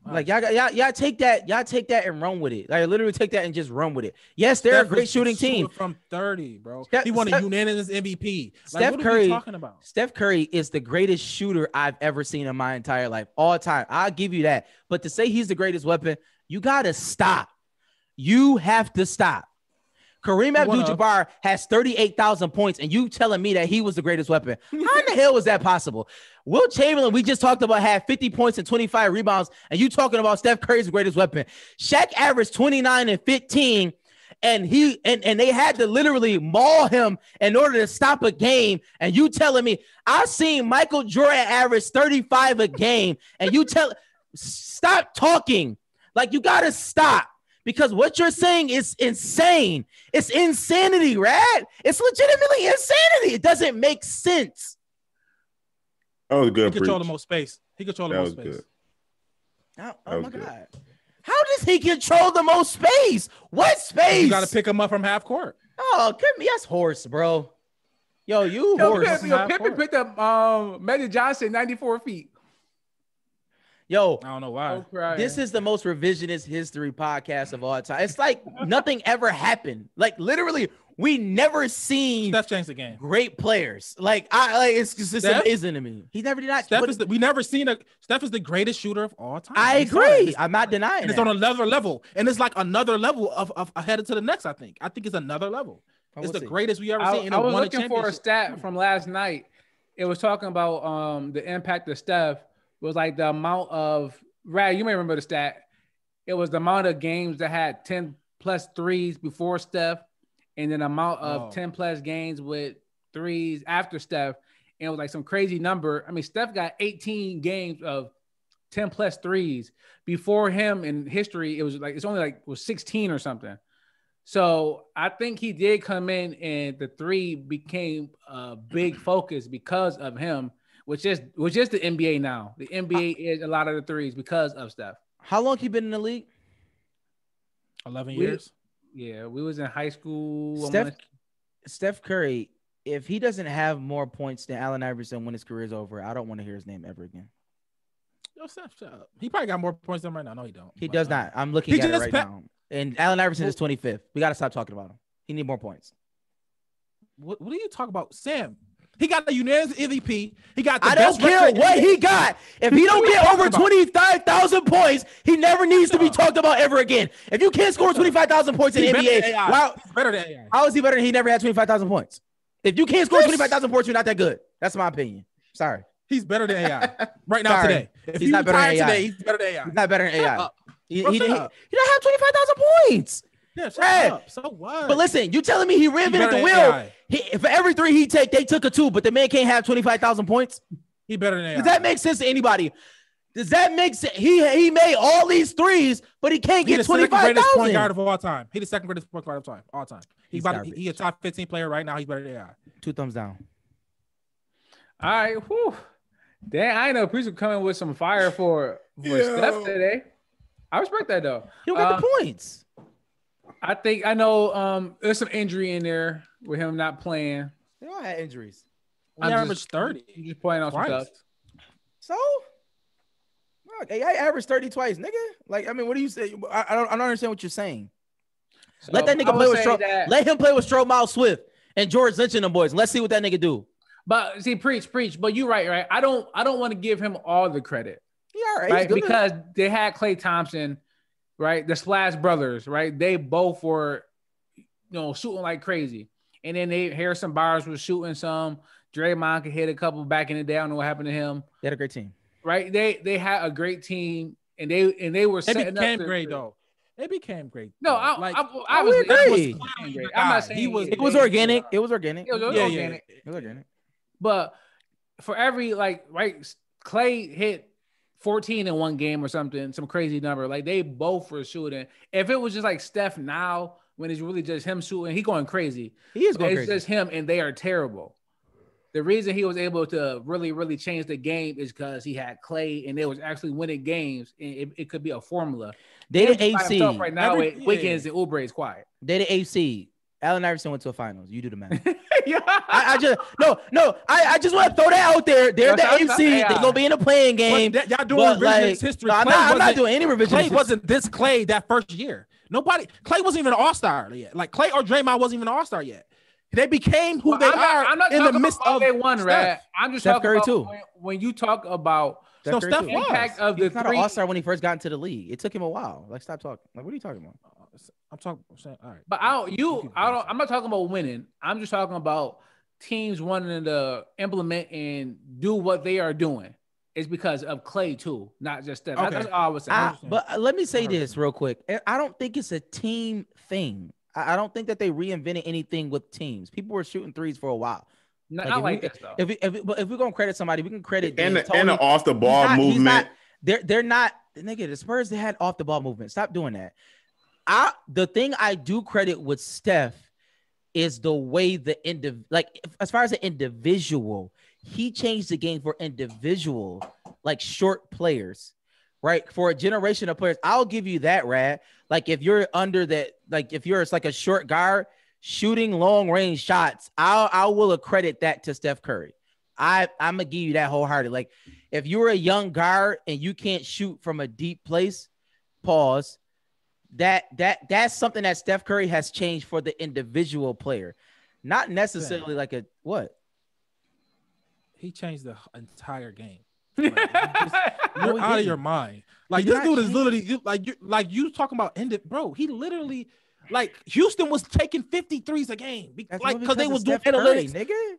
Like y'all take that and run with it. Like literally take that and just run with it. Yes, they're a great shooting team from 30, bro. He won a unanimous MVP. Steph Curry, talking about? Steph Curry is the greatest shooter I've ever seen in my entire life, all time. I'll give you that. But to say he's the greatest weapon, You got to stop. You have to stop. Kareem Abdul-Jabbar has 38,000 points, and you telling me that he was the greatest weapon. How in the hell was that possible? Will Chamberlain, we just talked about, had 50 points and 25 rebounds, and you talking about Steph Curry's the greatest weapon. Shaq averaged 29 and 15, and they had to literally maul him in order to stop a game, and you telling me, I seen Michael Jordan average 35 a game, and stop talking. Like, you got to stop. Because what you're saying is insane. It's insanity, right? It's legitimately insanity. It doesn't make sense. That was good. He controlled the most space. He controlled the most space. Oh my God. How does he control the most space? What space? You got to pick him up from half court. Oh, give me that's horse, bro. Yo, horse. Pippen picked up Magic Johnson 94 feet. Yo, I don't know why. This is the most revisionist history podcast of all time. It's like nothing ever happened. Like literally, we never seen Steph changed the game. Great players. It's just amazing to me. He never did not. Steph is the greatest shooter of all time. I agree. I'm not denying. It's on another level, and it's like another level of ahead to the next. I think it's another level. It's the greatest we ever seen. I was looking for a stat from last night. It was talking about the impact of Steph. Was like the amount of Rad, you may remember the stat. It was the amount of games that had 10 plus threes before Steph, and then the amount of 10 plus games with threes after Steph. And it was like some crazy number. I mean, Steph got 18 games of 10 plus threes. Before him in history, it was 16 or something. So I think he did come in, and the three became a big focus because of him. Which is the NBA now. The NBA is a lot of the threes because of Steph. How long he been in the league? 11 years. Yeah, we was in high school. Steph Curry, if he doesn't have more points than Allen Iverson when his career is over, I don't want to hear his name ever again. Yo, Steph, shut up. He probably got more points than him right now. No, he don't. He does not. I'm looking at it right now. And Allen Iverson is 25th. We got to stop talking about him. He need more points. What do you talk about, Sam? He got a unanimous MVP. He got. I don't care what he got. If he don't get over 25,000 points, he never needs to be talked about ever again. If you can't score 25,000 points in the NBA, wow, he's better than AI. How is he better than he never had 25,000 points? If you can't score 25,000 points, you're not that good. That's my opinion. Sorry. He's better than AI right now today. If he's not better than AI. Today, he's better than AI. He's not better than AI. He don't have 25,000 points. Yeah, shut up. So what? But listen, you telling me he reinvented the wheel? For every three he take, they took a two, but the man can't have 25,000 points. He better than AI. Does that make sense to anybody? Does that make sense? He made all these threes, but he can't get 25,000. He's the second greatest point guard of all time. He's the second greatest point guard of all time. He's a top 15 player right now. He's better than AI. 2 thumbs down. All right. Whew. Damn, I know Priest was coming with some fire for Steph today. I respect that though. He don't got the points. I know there's some injury in there with him not playing. They all had injuries. He averaged 30. You just playing off some stuff. So, look, I averaged 30 twice, nigga. Like, I mean, what do you say? I don't understand what you're saying. So let that nigga play with Stroh. Let him play with Stroh, Miles Swift, and George Lynch and them boys. Let's see what that nigga do. But see, preach. But you're right. I don't want to give him all the credit. Yeah, right. Because they had Klay Thompson, right? The Splash Brothers, right? They both were, shooting like crazy. And then Harrison Barnes was shooting some. Draymond could hit a couple back in the day. I don't know what happened to him. They had a great team, right? They had a great team, and they were setting up. They became great though. They became great. No, I was agree. I'm not saying it was organic. It was organic. It was organic. It was organic. But for every Klay hit 14 in one game or something, some crazy number. Like they both were shooting. If it was just like Steph now, when it's really just him shooting, he going crazy. He is going crazy. It's just him, and they are terrible. The reason he was able to really, really change the game is because he had Klay, and they was actually winning games. And it could be a formula. They the AC right now. Wiggins and Oubre is quiet. They the AC. Allen Iverson went to a finals. You do the math. I just want to throw that out there. They're the AC. They're gonna be in a playing game. Y'all doing revisionist history. No, I'm not doing any revisionist. Klay wasn't this Klay that first year. Klay wasn't even an all-star yet. Like Klay or Draymond wasn't even an all-star yet. They became who they are. I'm not in the midst of they won, right? I'm just Steph talking Curry about too. When you talk about So Steph was. Impact of the not an all-star when he first got into the league. It took him a while. Like, stop talking. Like, what are you talking about? I'm talking. All right. But I'm not talking about winning. I'm just talking about teams wanting to implement and do what they are doing. It's because of Klay too, not just Steph. Okay. That's all I was saying. But let me say this real quick. I don't think it's a team thing. I don't think that they reinvented anything with teams. People were shooting threes for a while. Not like this though. If we're gonna credit somebody, we can credit and the off the ball movement. They're not nigga. The Spurs, they had off the ball movement. Stop doing that. The thing I do credit with Steph is the way as far as an individual, he changed the game for individual, like short players, right? For a generation of players. I'll give you that, Rad. Like if you're under that, like if you're like a short guard shooting long range shots, I will accredit that to Steph Curry. I'm gonna give you that wholehearted. Like if you're a young guard and you can't shoot from a deep place, pause. That's something that Steph Curry has changed for the individual player, not necessarily like a what. He changed the entire game. Like, you're out of your mind. Like this dude is literally you talking about bro. He literally like Houston was taking 53s a game because they was doing analytics, nigga.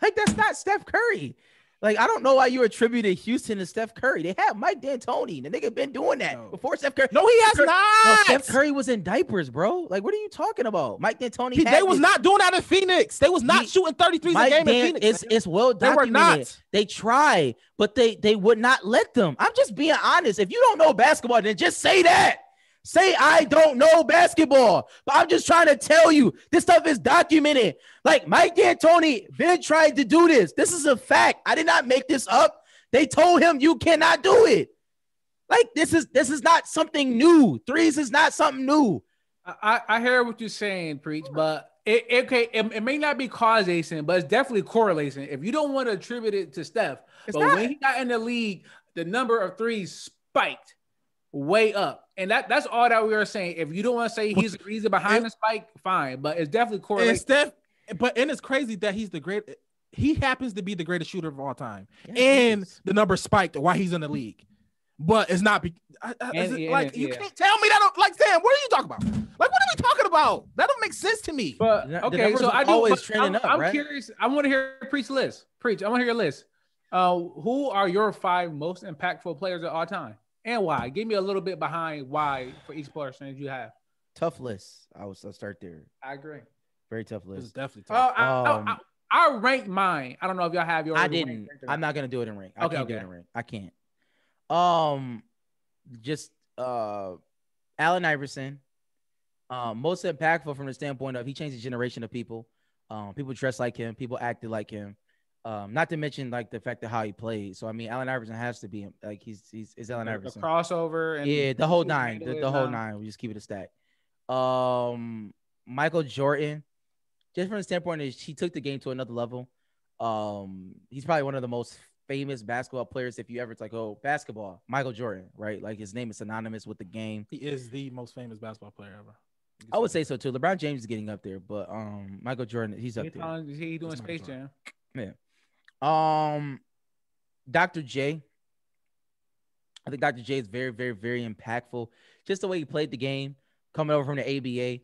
Like that's not Steph Curry. Like, I don't know why you attributed Houston to Steph Curry. They had Mike D'Antoni. The nigga been doing that before Steph Curry. No, he has not. No, Steph Curry was in diapers, bro. Like, what are you talking about? Mike D'Antoni. They was not doing that in Phoenix. They was not shooting 33s a game in Phoenix. It's well documented. They were not. They tried, but they would not let them. I'm just being honest. If you don't know basketball, then just say that. Say, I don't know basketball, but I'm just trying to tell you this stuff is documented. Like Mike D'Antoni been tried to do this. This is a fact. I did not make this up. They told him you cannot do it. Like this is not something new. Threes is not something new. I hear what you're saying, Preach, but it may not be causation, but it's definitely correlation. If you don't want to attribute it to Steph, when he got in the league, the number of threes spiked way up. And that's all that we are saying. If you don't want to say he's the reason behind the spike, fine. But it's definitely correlated. And it's crazy that he happens to be the greatest shooter of all time. Yeah, and the number spiked while he's in the league. But it's not you can't tell me that. Like, Sam, what are you talking about? Like, what are we talking about? That don't make sense to me. But okay, so I do always trending up. I'm curious. I want to hear Preach's list. Preach, I want to hear your list. Who are your 5 most impactful players of all time? And why? Give me a little bit behind why for each person that you have. Tough list. I'll start there. I agree. Very tough list. It's definitely tough. I ranked mine. I don't know if y'all have yours. I didn't. I'm not gonna do it in rank. I can't do it in rank. I can't. Just Allen Iverson. Most impactful from the standpoint of he changed the generation of people. People dressed like him. People acted like him. Not to mention like the fact of how he played. So I mean, Allen Iverson has to be like he's Allen Iverson. The crossover and the whole nine. The whole nine. We just keep it a stack. Michael Jordan, just from the standpoint is he took the game to another level. He's probably one of the most famous basketball players. If you ever like, oh, basketball, Michael Jordan, right? Like his name is synonymous with the game. He is the most famous basketball player ever. I would say so too. LeBron James is getting up there, but Michael Jordan, he's up there. He's doing Space Jam. Yeah. Dr. J. I think Dr. J is very, very, very impactful. Just the way he played the game, coming over from the ABA.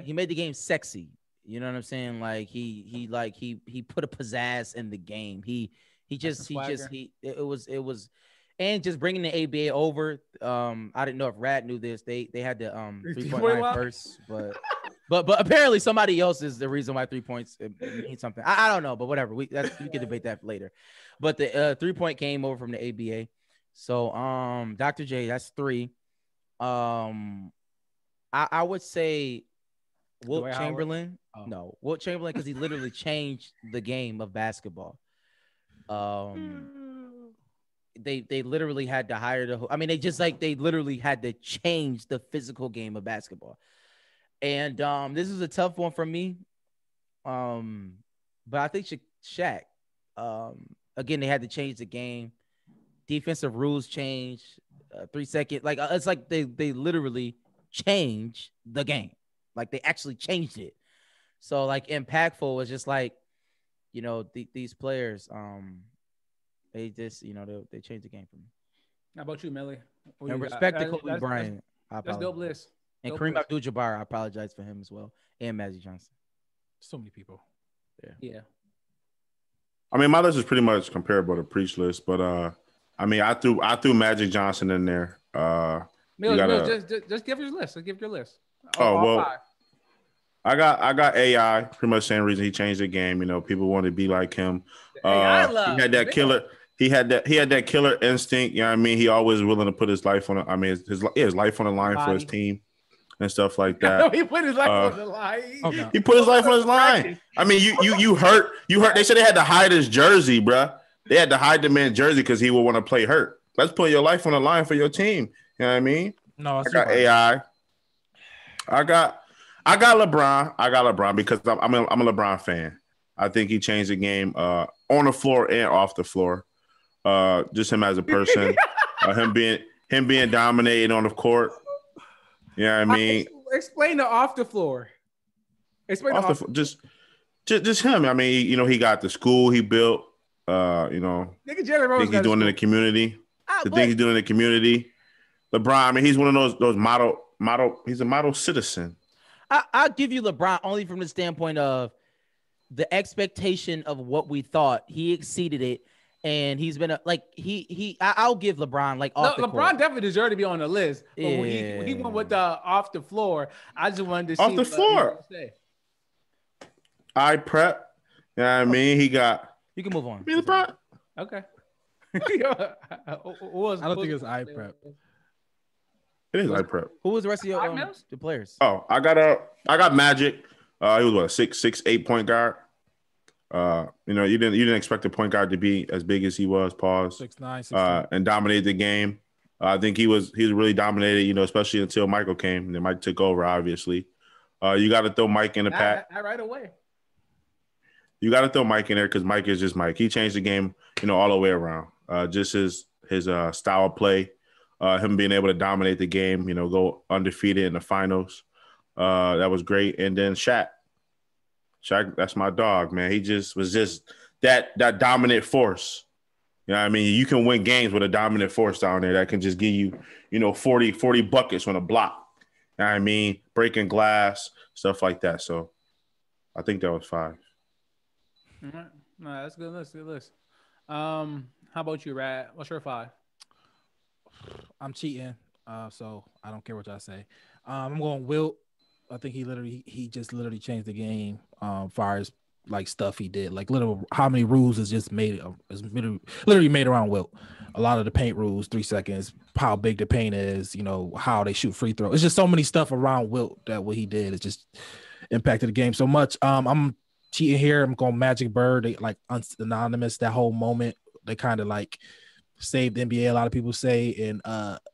He made the game sexy. You know what I'm saying? Like he put a pizzazz in the game. It was and just bringing the ABA over. I didn't know if Rad knew this. They had the 3-point line first, but apparently somebody else is the reason why 3 points means something. I don't know, but whatever. We can debate that later. But the 3-point came over from the ABA. So Dr. J, that's 3. I would say Wilt Chamberlain. No, Wilt Chamberlain, because he literally changed the game of basketball. They literally had to hire they literally had to change the physical game of basketball. And this is a tough one for me. But I think Shaq. Again, they had to change the game. Defensive rules changed. 3 second. Like it's like they literally changed the game. Like they actually changed it. So like impactful was just like, you know, these players. They just, they changed the game for me. How about you, Melly? And respect to Kobe Bryant. That's dope list. And Kareem Abdul-Jabbar, I apologize for him as well. And Magic Johnson. So many people. Yeah. I mean, my list is pretty much comparable to Preach list, but I mean, I threw Magic Johnson in there. Just give your list. Give your list. All five. I got AI. Pretty much same reason he changed the game. People want to be like him. He had that killer. He had that killer instinct. You know what I mean? He always willing to put his life on. His life on the line for his team and stuff like that. He put his life on the line. He put his life on his line. I mean, you hurt. They said they had to hide his jersey, bruh. They had to hide the man's jersey because he would want to play hurt. Let's put your life on the line for your team. You know what I mean? No, I got AI. I got LeBron. I got LeBron because I'm a LeBron fan. I think he changed the game on the floor and off the floor. Just him as a person, him being dominated on the court. You know what I mean? Explain the off the floor. Explain off the floor. Just him. I mean, he got the school he built. Nigga, Jerry Rose think he's doing in the community. The thing he's doing in the community. LeBron. I mean, he's one of those model. He's a model citizen. I'll give you LeBron only from the standpoint of the expectation of what we thought. He exceeded it, and he's been I'll give LeBron LeBron definitely deserved to be on the list. But when he went with the off the floor, I just wanted to see off the floor. I prep. You know what I mean? He got. You can move on. LeBron. Okay. I don't think it's I prep. It is I prep. Who was the rest of your the players? Oh, I got Magic. He was what, 6'8" point guard. You didn't expect the point guard to be as big as he was. 6'9", and dominate the game. I think he was really dominated. Especially until Michael came. And then Mike took over. Obviously, you got to throw Mike in the pack. Right away. You got to throw Mike in there because Mike is just Mike. He changed the game, all the way around. Just his style of play, him being able to dominate the game. Go undefeated in the finals. That was great. And then Shaq, that's my dog, man. He was that dominant force. You know what I mean? You can win games with a dominant force down there that can just give you, 40 buckets on a block. You know what I mean? Breaking glass, stuff like that. So I think that was 5. All right. No, that's a good list. Good list. How about you, Rad? What's your 5? I'm cheating, so I don't care what y'all say. I'm going Wilt. I think he just literally changed the game. Far as stuff he did, how many rules is just made literally made around Wilt. A lot of the paint rules, 3 seconds, how big the paint is, how they shoot free throw. It's just so many stuff around Wilt that what he did is just impacted the game so much. I'm cheating here. I'm going Magic Bird. They anonymous. That whole moment, they kind of saved the NBA. A lot of people say, and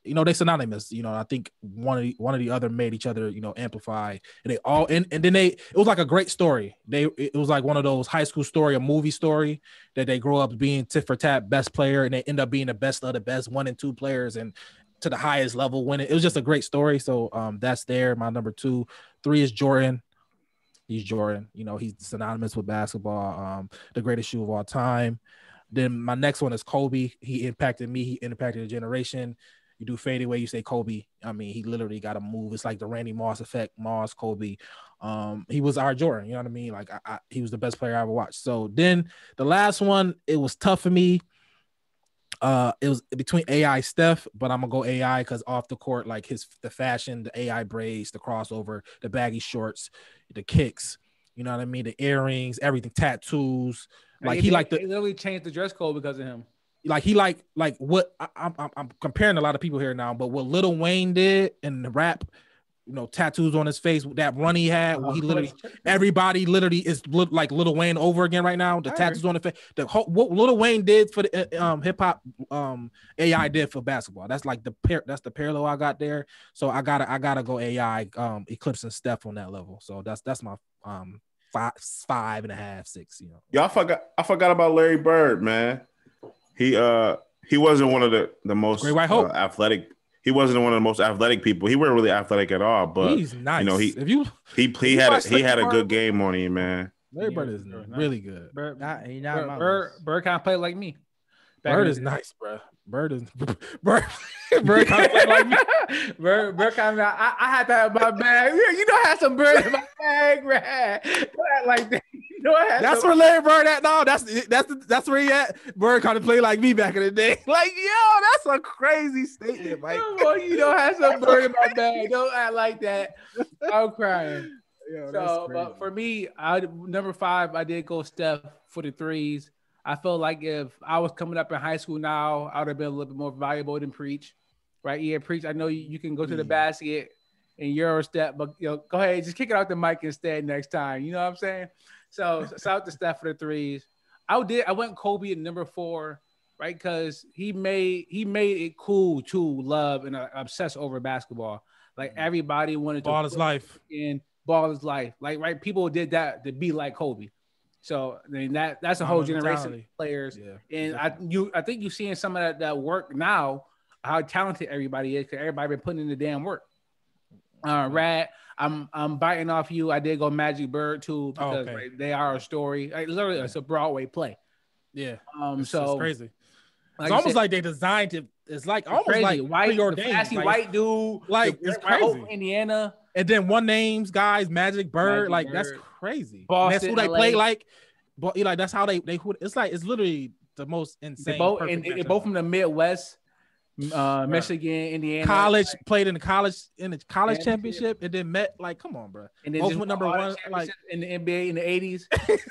they synonymous. I think one of the other made each other, amplify, and they all and then it was like a great story. It was like one of those high school story, a movie story that they grow up being tit for tat best player, and they end up being the best of the best 1 and 2 players, and to the highest level winning. It was just a great story. So that's there. My number 2. 3 is Jordan. He's Jordan. He's synonymous with basketball. The greatest shoe of all time. Then my next one is Kobe. He impacted me. He impacted a generation. You do fadeaway, you say Kobe. I mean, he literally got to move. It's like the Randy Moss effect. Moss, Kobe. He was our Jordan. You know what I mean? He was the best player I ever watched. So then the last one, it was tough for me. It was between AI Steph, but I'm gonna go AI because off the court, the fashion, the AI braids, the crossover, the baggy shorts, the kicks. You know what I mean? The earrings, everything, tattoos. He literally changed the dress code because of him. What I'm comparing a lot of people here now, but what Lil Wayne did in the rap, tattoos on his face, that run he had, he everybody literally is like Lil Wayne over again right now. The tattoos on the face, what Lil Wayne did for the hip hop, AI did for basketball. That's that's the parallel I got there. So I gotta go AI, eclipsing Steph on that level. So that's my 5.5, 6. Yeah, I forgot about Larry Bird, man. He wasn't one of the most Great White Hope. Athletic. He wasn't one of the most athletic people. He wasn't really athletic at all, but he's nice. He had a good game on him, man. Larry Bird is really good. Bird can't play like me. Bird is nice, bro. Bird kind of play like me. Bird kind of. I had that in my bag. You know, I had some Bird in my bag, man. Don't act like that. You know, I had that's where Larry Bird at. No, that's where he at. Bird kind of played like me back in the day. Like, yo, that's a crazy statement, Mike. You know, I had some Bird in my bag. Don't act like that. I'm crying. Yo, so, but for me, number 5, I did go Steph for the threes. I felt like if I was coming up in high school now, I would have been a little bit more valuable than Preach, right? Yeah, Preach. I know you can go to the basket and Euro step, but go ahead, just kick it out the mic instead next time. You know what I'm saying? So shout out to Steph for the threes. I went Kobe at number 4, right? Because he made it cool to love and obsess over basketball. Like everybody wanted to ball his life and ball his life. Like right, people did that to be like Kobe. So I mean that's a whole generation of players, and I think you're seeing some of that work now. How talented everybody is because everybody been putting in the damn work. Rad, I'm biting off you. I did go Magic Bird too because they are a story. Like, literally, it's a Broadway play. Yeah. It's crazy. It's almost like they designed it. It's like almost crazy. Like white, classy white dude, like it's crazy. Indiana. And then one names guys, Magic Bird, that's crazy. Boston, that's who they LA. play like. But like that's how they it's literally the most insane. They both from the Midwest, Michigan, Indiana. College played in the college championship, and then met like, come on, bro. And then both went number 1 like in the NBA in the 80s.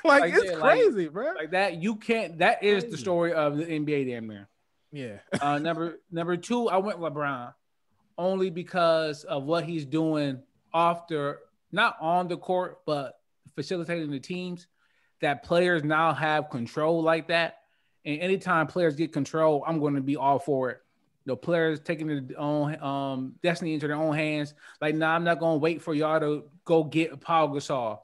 like it's crazy, bro. Like that, you can't. That is the story of the NBA, damn near. Yeah. Number 2, I went LeBron, only because of what he's doing not on the court, but facilitating the teams. That players now have control like that, and anytime players get control, I'm going to be all for it. Players taking their own destiny into their own hands. Like, nah, I'm not going to wait for y'all to go get Paul Gasol.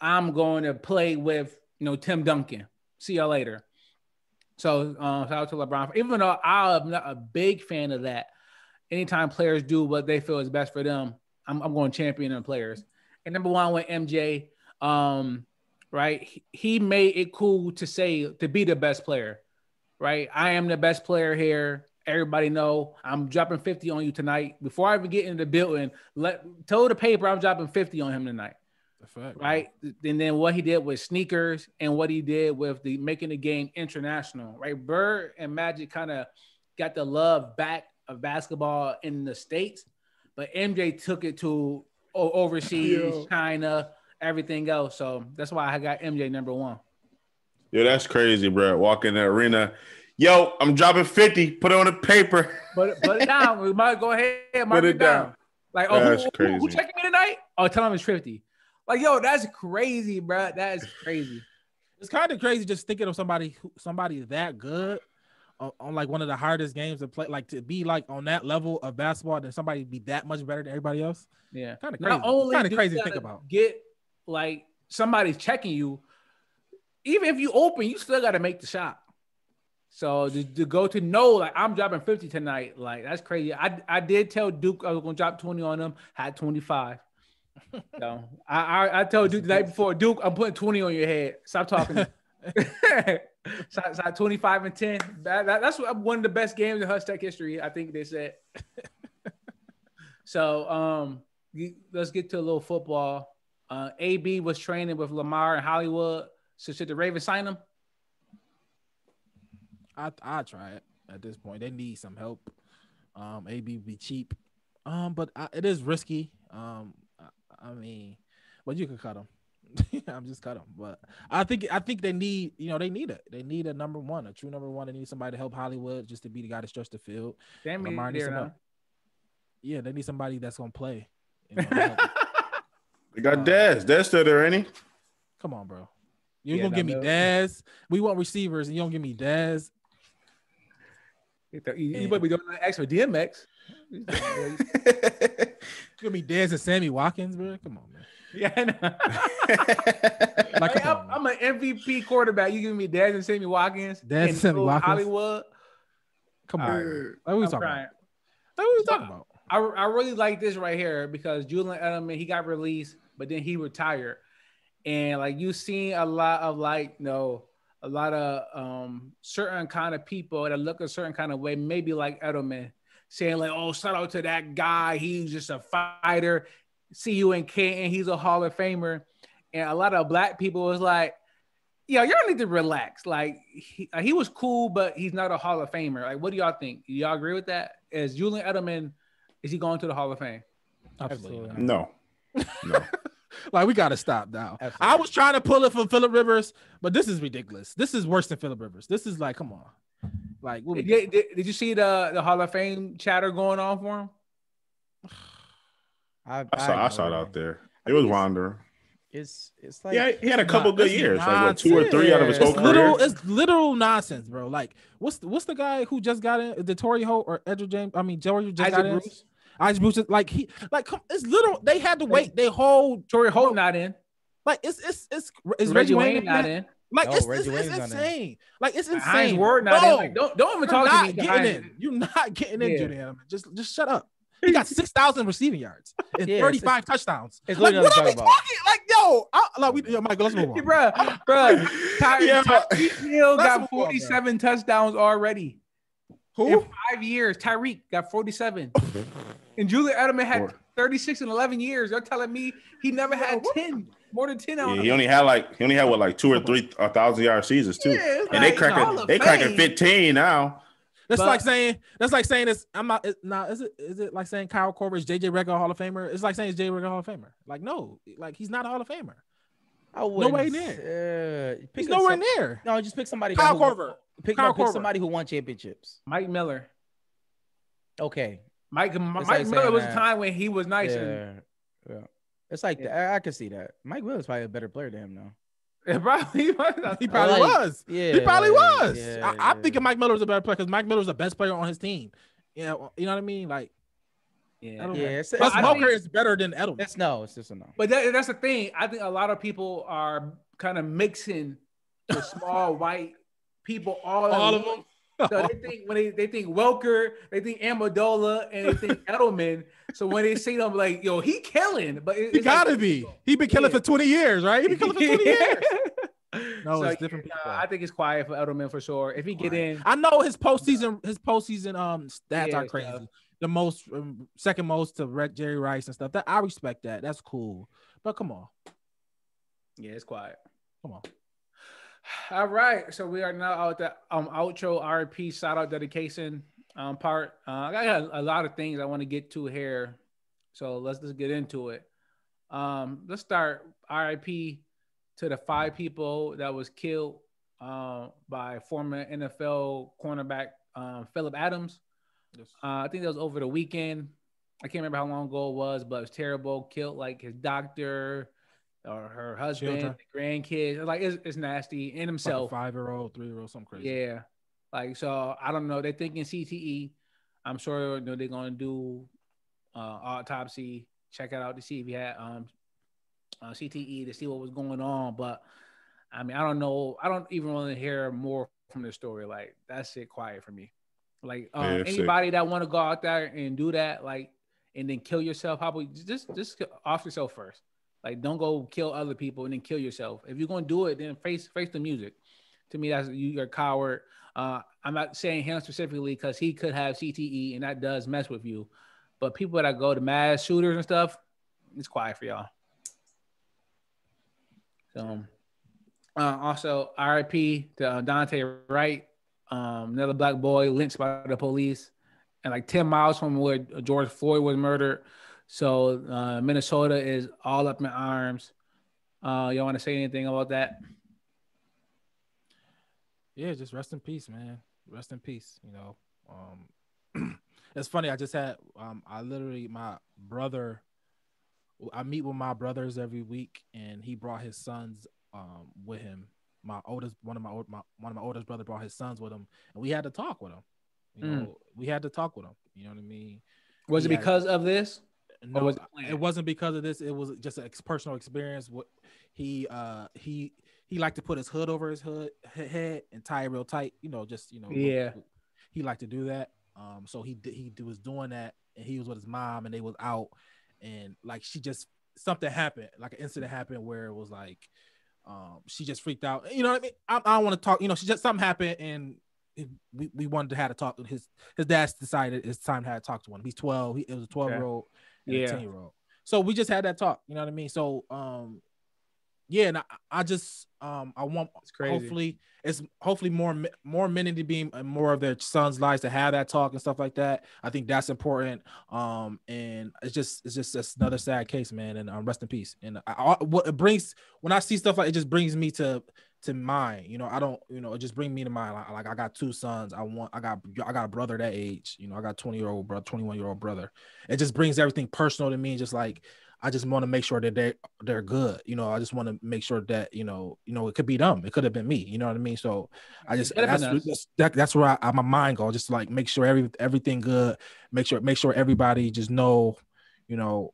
I'm going to play with Tim Duncan. See y'all later. So shout out to LeBron. Even though I'm not a big fan of that, anytime players do what they feel is best for them, I'm going to champion them players. And number 1 went MJ. Right, he made it cool to be the best player. Right, I am the best player here. Everybody know I'm dropping 50 on you tonight. Before I even get into the building, tell the paper I'm dropping 50 on him tonight. Fact, right, and then what he did with sneakers and what he did with making the game international. Right, Bird and Magic kind of got the love back of basketball in the States, but MJ took it to overseas, China, everything else. So that's why I got MJ number 1. Yo, that's crazy, bro. Walk in the arena. Yo, I'm dropping 50. Put it on the paper. Put it down. We might go ahead. Mark it down. Like, who checking me tonight? Oh, tell him it's 50. Like, yo, that's crazy, bro. That is crazy. It's kind of crazy just thinking of somebody that good on like one of the hardest games to play, like to be like on that level of basketball, then somebody be that much better than everybody else. Yeah, kind of crazy. Not only kind of crazy to think about. Get like somebody's checking you, even if you open, you still got to make the shot. So to go to know like I'm dropping 50 tonight, like that's crazy. I did tell Duke I was gonna drop 20 on him, had 25. So I told Duke the night before, Duke, I'm putting 20 on your head. Stop talking. So 25 and 10. That's one of the best games in Hutch Tech history, I think they said. So let's get to a little football. AB was training with Lamar in Hollywood. So should the Ravens sign him? I try it at this point. They need some help. AB would be cheap. But it is risky. I mean, but you can cut him. I'm just cut him. But I think they need, they need it. They need a number 1, a true number 1. They need somebody to help Hollywood just to be the guy to stretch the field. Lamar needs some. Yeah, they need somebody that's gonna play. They got Daz. Daz still there, ain't he? Come on, bro. You're gonna give me Daz. We want receivers, and you don't give me Daz. You might be doing an X for DMX. Give me Dez and Sammy Watkins, bro. Come on, man. Yeah, I know. Like, I'm an MVP quarterback. You giving me Dez and Sammy Watkins? Dez and Sammy Watkins. Hollywood. Come on. What are we talking about? I really like this right here because Julian Edelman, he got released, but then he retired. And like you seen a lot of a lot of certain kind of people that look a certain kind of way, maybe like Edelman, saying like, "Oh, shout out to that guy. He's just a fighter. See you in Canton. He's a Hall of Famer." And a lot of black people was like, "Yo, y'all need to relax. Like he was cool, but he's not a Hall of Famer. Like, what do y'all think? Do y'all agree with that? Is Julian Edelman, is he going to the Hall of Fame?" Absolutely. No. Like, we got to stop now. Absolutely. I was trying to pull it from Phillip Rivers, but this is ridiculous. This is worse than Phillip Rivers. This is like, come on. Like, did you see the Hall of Fame chatter going on for him? I saw it out there. It was wandering. It's like, yeah, he had a couple good years, like what, 2 or 3 out of his whole career. It's literal nonsense, bro. Like, what's the guy who just got in? The Torrey Holt or Edward James? I mean, Joey just got in. Isaac Bruce, like it's literal. They had to wait. They hold Torrey Holt not in. Like it's Reggie Wayne not in. Like, it's insane. Like, it's insane. Hines Ward not in. Like, don't even talk to me. You're not getting in, Julian. Just shut up. He got 6,000 receiving yards and 35 touchdowns. It's like, what are we about. talking? Like, yo, Michael, let's move on. Bro. Tyreek Hill got 47 touchdowns already. Who? In 5 years, Tyreek got 47. And Julian Edelman had 36 in 11 years. You're telling me he never had 10, more than 10 out. Yeah, he only had what 2 or 3 1,000-yard seasons too. Yeah, and they cracking 15 now. That's like saying this. I'm not. Is it like saying Kyle Korver is JJ Redick Hall of Famer? It's like saying JJ Redick Hall of Famer. Like, no, like he's not a Hall of Famer. Nowhere near. He's nowhere near. No, just pick somebody. Kyle Korver. Pick somebody who won championships. Mike Miller. Okay. Mike Miller was a time when he was nice. Yeah. It's like I could see that. Mike Miller's probably a better player than him now. He probably was. Yeah, he probably was. Yeah, I'm thinking Mike Miller was a better player because Mike Miller was the best player on his team. You know what I mean? Like, Smoker is better than Edelman. It's just a no. But that's the thing. I think a lot of people are kind of mixing the small white people all of them. So they think when they think Welker, they think Amendola, and they think Edelman. So when they see them, like, yo, he killing, but he gotta be. He been killing for 20 years, right? He been killing for 20 years. No, it's different people. I think it's quiet for Edelman for sure. If he get in, I know his postseason stats are crazy. Stuff. The most, second most to Jerry Rice and stuff. That I respect that. That's cool. But come on. Yeah, it's quiet. Come on. All right, so we are now out the outro RP shout out dedication part. I got a lot of things I want to get to here, so let's just get into it. Let's start RIP to the 5 people that was killed by former NFL cornerback Phillip Adams. Yes. I think that was over the weekend. I can't remember how long ago it was, but it was terrible. Killed like his doctor or her husband, grandkids. Like it's nasty. And himself. Like a 5-year-old, 3-year-old, something crazy. Yeah. Like, so I don't know. They're thinking CTE. I'm sure they're going to do autopsy, check it out to see if he had CTE to see what was going on. But I mean, I don't know. I don't even want to hear more from the story. Like, that's it quiet for me. Like anybody that want to go out there and do that, like, and then kill yourself, how about just off yourself first. Like, don't go kill other people and then kill yourself. If you're gonna do it, then face the music. To me, that's you're a coward. I'm not saying him specifically because he could have CTE and that does mess with you. But people that go to mass shooters and stuff, it's quiet for y'all. So, also RIP to Dante Wright, another black boy lynched by the police, and like 10 miles from where George Floyd was murdered. So Minnesota is all up in arms. Y'all want to say anything about that? Yeah, just rest in peace, man. Rest in peace. You know, it's funny. I just had my brother. I meet with my brothers every week, and he brought his sons with him. One of my oldest brother brought his sons with him, and we had to talk with him. You know, we had to talk with him. You know what I mean? Was it because of this? No, it wasn't because of this. It was just a personal experience. What he liked to put his hood over his head and tie it real tight. You know, just Yeah. He liked to do that. So he was doing that, and he was with his mom, and they was out, and like something happened, like an incident happened where it was like, she just freaked out. You know what I mean? I don't want to talk. You know, she just something happened, and we wanted to have a talk. His dad decided it's time to have a talk to him. He's 12. It was a 12-year-old and a 10-year-old. So we just had that talk. You know what I mean? So yeah, and I just I want hopefully more men to be more of their sons' lives to have that talk and stuff like that. I think that's important. And it's just another sad case, man. And rest in peace. And what it brings when I see stuff like it just brings me to mind. You know, I don't, you know, it just brings me to mind. Like I got 2 sons. I got a brother that age. You know, I got 20-year-old brother, 21-year-old brother. It just brings everything personal to me. Just like I just want to make sure that they're good. You know, I just want to make sure that, you know, it could be them. It could have been me. You know what I mean? So I just, that's where my mind goes. Just like make sure everything good. Make sure everybody just know, you know,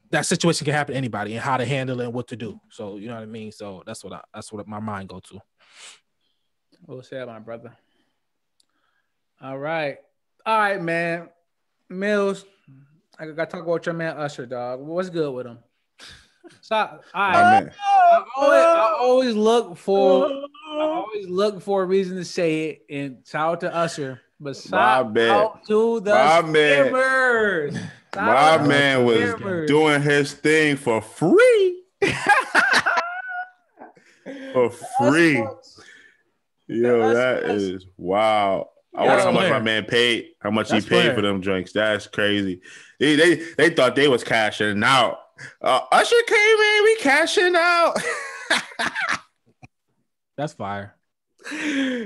that situation can happen to anybody and how to handle it and what to do. So, you know what I mean? So that's what my mind go to. Well said, my brother. All right, man. Mills, I got to talk about your man Usher, dog. What's good with him? Stop. I always look for a reason to say it, and shout out to Usher. But shout out to the scammers. My man was doing his thing for free. For free. Yo, that is wow. I wonder how much my man paid. How much he paid for them drinks. That's crazy. They thought they was cashing out. Usher came in, we cashing out. That's fire. Yeah,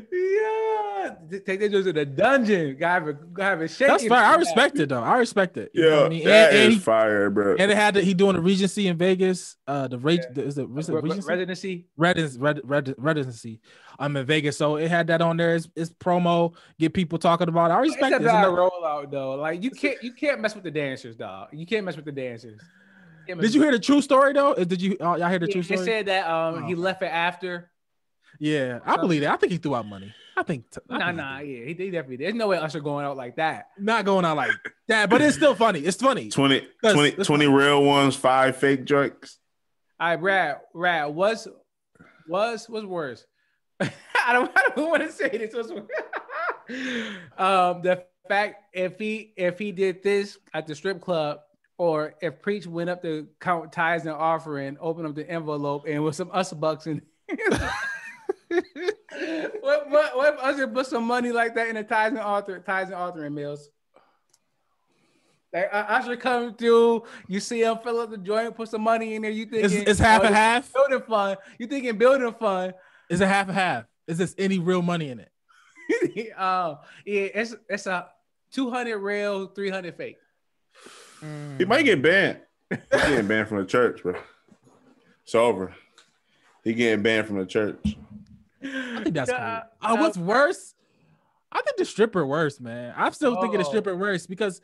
take that to the dungeon. Gotta have a shake. That's fire. I respect it though. I respect it. You know what I mean? That is fire, bro. And it had he doing the Regency in Vegas. Residency. Residency. I'm in Vegas, so it had that on there. It's promo. Get people talking about it. I respect it. It's a bad rollout though. Like you can't mess with the dancers, dog. You can't mess with the dancers. Did you hear the true story though? Did you? Y'all hear the true story? They said that he left it after. Yeah, I believe that. I think he threw out money. He definitely. There's no way Usher going out like that. Not going out like that, but it's still funny. It's funny. 20 real ones, 5 fake drinks. All right, Brad. What's worse? I don't want to say this. What's worse? The fact if he did this at the strip club, or if Preach went up to count tithes and offering, open up the envelope, and with some Usher bucks in. What if Usher put some money like that in the tithes and offering mills? Like Usher come through, you see him fill up the joint, put some money in there. You think it's half and half? Building fund. You thinking building fund? Is it half and half? Is this any real money in it? Yeah, it's a 200 real, 300 fake. He might get banned. He's getting banned from the church, bro. It's over. He getting banned from the church. I think that's cool. What's worse? I think the stripper worse, man. I'm still thinking the stripper worse because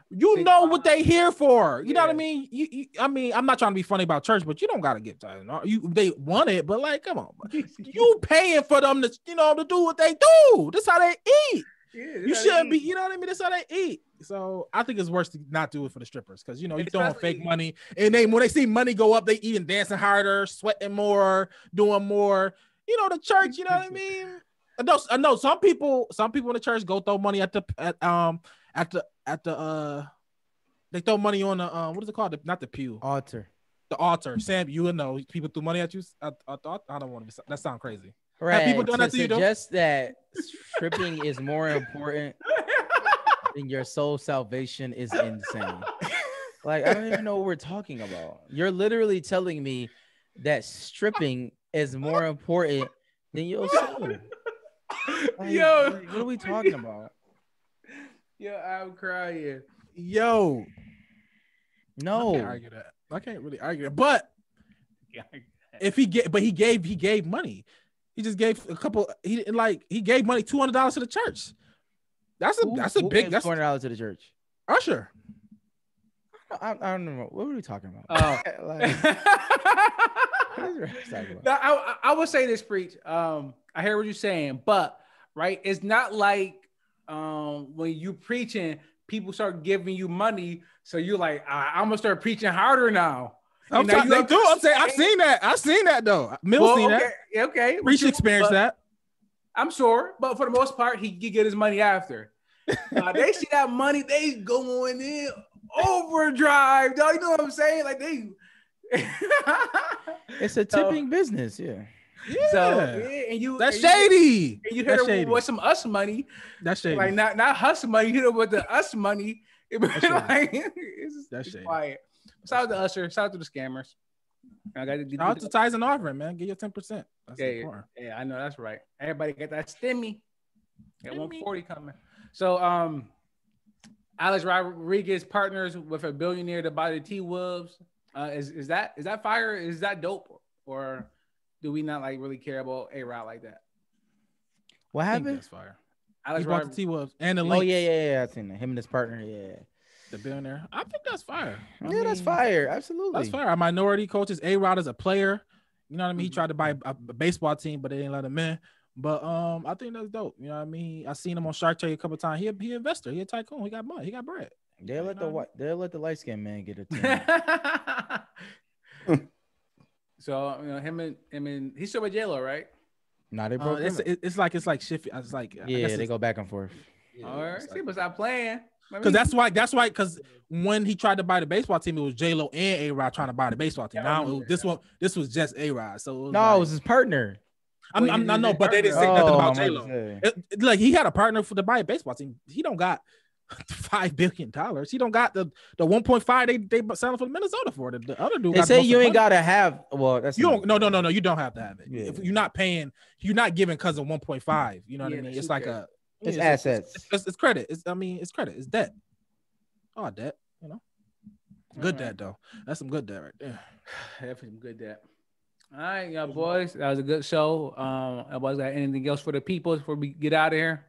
you know what they here for. You know what I mean? I mean, I'm not trying to be funny about church, but you don't gotta give time. They want it, but like, come on, you paying for them to to do what they do. That's how they eat. Yeah, you shouldn't be. You know what I mean? That's how they eat. So I think it's worse to not do it for the strippers because you throwing fake money, and when they see money go up, they even dancing harder, sweating more, doing more. The church. You know what I mean? I know some people in the church go throw money at the they throw money on the what is it called? Not the pew. Altar. The altar. Sam, you would know people threw money at you. I don't want to. That sounds crazy. Right. Have people done that to you? Suggest that stripping is more important than your soul salvation is insane. Like I don't even know what we're talking about. You're literally telling me that stripping is more important than your soul. Like, yo, what are we talking about? Yo, I'm crying. Yo, no, I can't argue that. I can't really argue that. But if he gave money. He just gave a couple. He gave money $200 to the church. That's a big. That's $200 to the church. Usher. I don't know. What were we talking about? I would say this, Preach. I hear what you're saying, but right, it's not like when you preaching, people start giving you money, so you're like, I'm gonna start preaching harder now. I'm saying I've seen that though. Mills seen that. Okay. Reach experienced that. I'm sure, but for the most part, he get his money after. They see that money, they going in overdrive, dog. You know what I'm saying? Like they. It's a tipping business, yeah. Yeah. So, and that's shady. And you hit her with some us money. That's shady. Like not hus money. You hit her with the us money. That's shady. Quiet. Shout out to Usher. Shout out to the scammers. Shout out to Tyson offering, man. Get your 10%. Yeah, I know that's right. Everybody get that stimmy. Got 140 coming. So Alex Rodriguez partners with a billionaire to buy the T-Wolves. Is that fire? Is that dope? Or do we not like really care about A-Rod like that? What happened? That's fire. Alex bought the T-Wolves and the Lynx. Oh yeah. I seen that. Him and his partner. Yeah. The billionaire. I think that's fire. I mean, that's fire. Absolutely. That's fire. Our minority coaches. A-Rod is a player. You know what I mean? He tried to buy a baseball team, but they didn't let him in. But I think that's dope. You know what I mean? I seen him on Shark Tank a couple of times. He an investor. He a tycoon. He got money. He got bread. They'll let the light skinned man get it. So him and he's still with J-Lo, right? Nah, they broke. It's like shifty. It's like they go back and forth. Yeah, all right, see, but stop playing. Because that's why. Because when he tried to buy the baseball team, it was J-Lo and A-Rod trying to buy the baseball team. Now this was just A-Rod. So it was his partner. I know, but they didn't say nothing about J-Lo. Like he had a partner to buy a baseball team. He don't got $5 billion. He don't got the 1.5 they selling for Minnesota for. The other dude. They say you ain't gotta have. Well, that's no. You don't have to have it. Yeah. If you're not paying, you're not giving because of 1.5. You know what I mean? It's like it's assets. It's credit. It's credit. It's debt. Oh, debt. You know, good debt though. That's some good debt right there. Definitely some good debt. All right, y'all boys. That was a good show. Everybody's got anything else for the people before we get out of here?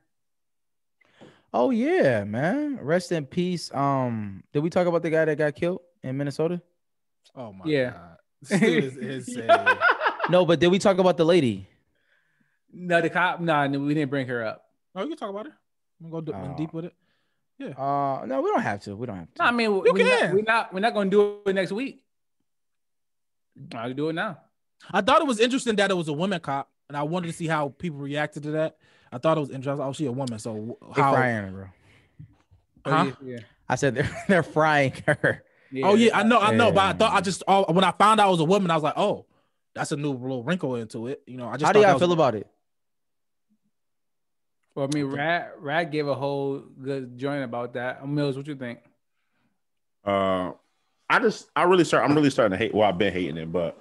Oh yeah, man. Rest in peace. Did we talk about the guy that got killed in Minnesota? Oh my God. This dude is No, but did we talk about the lady? No, the cop. No, we didn't bring her up. Oh, you can talk about her. I'm gonna go deep with it. Yeah. No, we don't have to. No, I mean, we're not gonna do it next week. I'll do it now. I thought it was interesting that it was a woman cop, and I wanted to see how people reacted to that. I thought it was interesting. Oh, she a woman, so how? They're frying her, bro. Huh? Yeah. I said they're frying her. Yeah, I know. But I thought when I found out it was a woman, I was like, oh, that's a new little wrinkle into it. You know, how do y'all feel about it? Well, I mean, Rad gave a whole good joint about that. Mills, what you think? I'm really starting to hate. Well, I've been hating it, but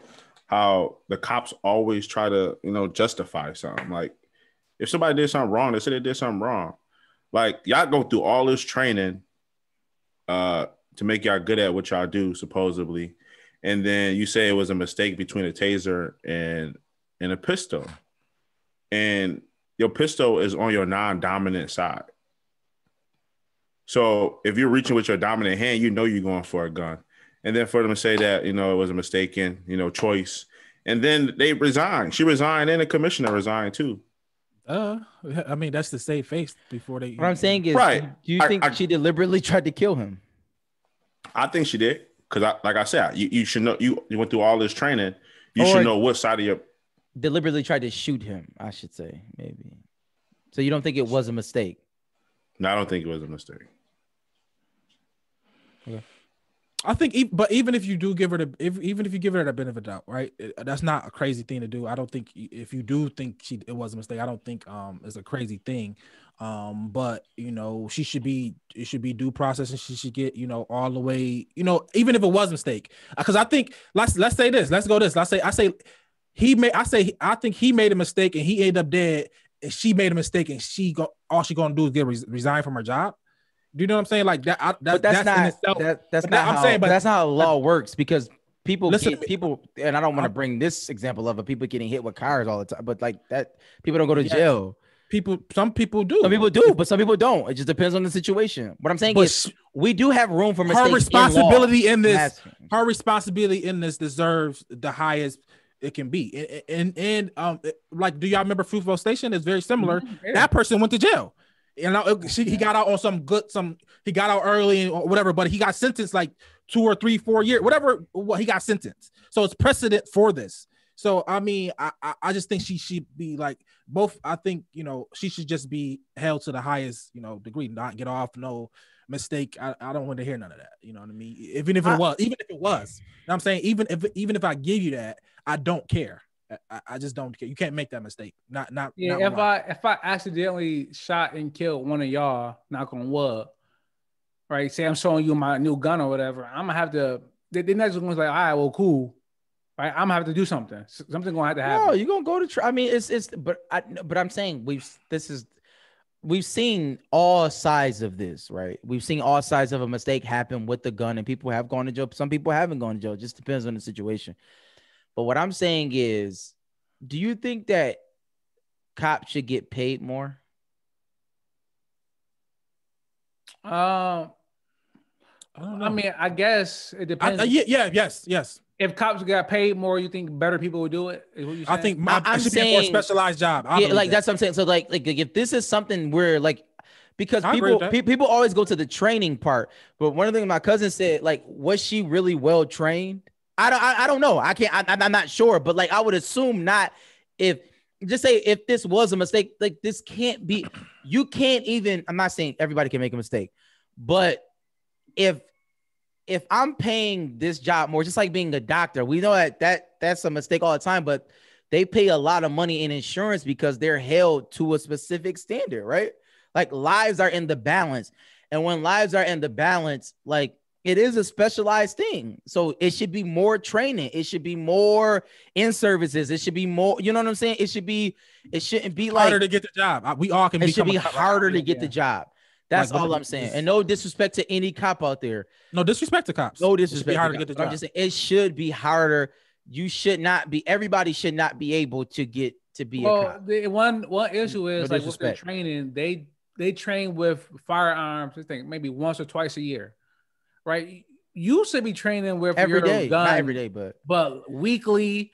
how the cops always try to, justify something. Like if somebody did something wrong, they say they did something wrong. Like y'all go through all this training to make y'all good at what y'all do, supposedly, and then you say it was a mistake between a taser and a pistol, and your pistol is on your non-dominant side. So if you're reaching with your dominant hand, you're going for a gun. And then for them to say that, it was a mistaken, choice. And then they resigned. She resigned and the commissioner resigned too. I mean, that's to save face before they. What I'm saying is, right. Do you think she deliberately tried to kill him? I think she did. Because like I said, you should know, you went through all this training. You should know what side of your. Deliberately tried to shoot him, I should say, maybe. So you don't think it was a mistake? No, I don't think it was a mistake. Okay. I think, even if you do give her even if you give her the benefit of the doubt, right? That's not a crazy thing to do. I don't think if you do think it was a mistake, I don't think it's a crazy thing. But it should be due process, and she should get all the way. Even if it was a mistake, because I think let's say this. Let's go this. I think he made a mistake and he ended up dead, and she made a mistake and all she gonna do is resign from her job. Do you know what I'm saying? Like that. That's not how law works, because people, and I don't want to bring this example of it. People getting hit with cars all the time, but like that, people don't go to jail. Some people do. Some people do, but some people don't. It just depends on the situation. What I'm saying is, we do have room for mistakes. Her responsibility in this deserves the highest it can be. And like, do y'all remember Fruitvale Station? It's very similar. Yeah. That person went to jail. He got out on he got out early or whatever, but he got sentenced like 2 or 3, 4 years, whatever. He got sentenced. So it's precedent for this. So I mean, I just think she should be like both. I think she should just be held to the highest degree, not get off no mistake. I don't want to hear none of that. You know what I mean? Even if it was, you know what I'm saying, even if I give you that, I don't care. I just don't care. You can't make that mistake. Not yeah. Not if I accidentally shot and killed one of y'all, knock on wood, right? Say I'm showing you my new gun or whatever. I'm gonna have to. The next one's like, all right, well, cool. Right, I'm gonna have to do something. Something gonna have to happen. No, you're gonna go to I mean, but I'm saying we've seen all sides of this, right? We've seen all sides of a mistake happen with the gun, and people have gone to jail. Some people haven't gone to jail. It just depends on the situation. But what I'm saying is, do you think that cops should get paid more? I don't know. I mean, I guess it depends. Yes. If cops got paid more, you think better people would do it? Is what you're saying? I think it should be a more specialized job. That's what I'm saying. So like if this is something where because people always go to the training part, but one of the things my cousin said, like, was she really well trained? I don't know. I'm not sure, but like I would assume not. If this was a mistake, like this can't be. You can't even. I'm not saying everybody can make a mistake, but if I'm paying this job more, just like being a doctor, we know that's a mistake all the time, but they pay a lot of money in insurance because they're held to a specific standard, right? Like lives are in the balance. And when lives are in the balance, like it is a specialized thing. So it should be more training. It should be more in services. It should be more, you know what I'm saying? It shouldn't be like harder to get the job. We all can it should be harder to get the job. That's all I'm saying. And no disrespect to any cop out there. No disrespect to cops. No disrespect. Harder to get the job. I'm just saying it should be harder. Everybody should not be able to get to be a cop. One issue is like with their training, they train with firearms, I think maybe once or twice a year. Right? You should be training with every day. Gun, not every day, but weekly,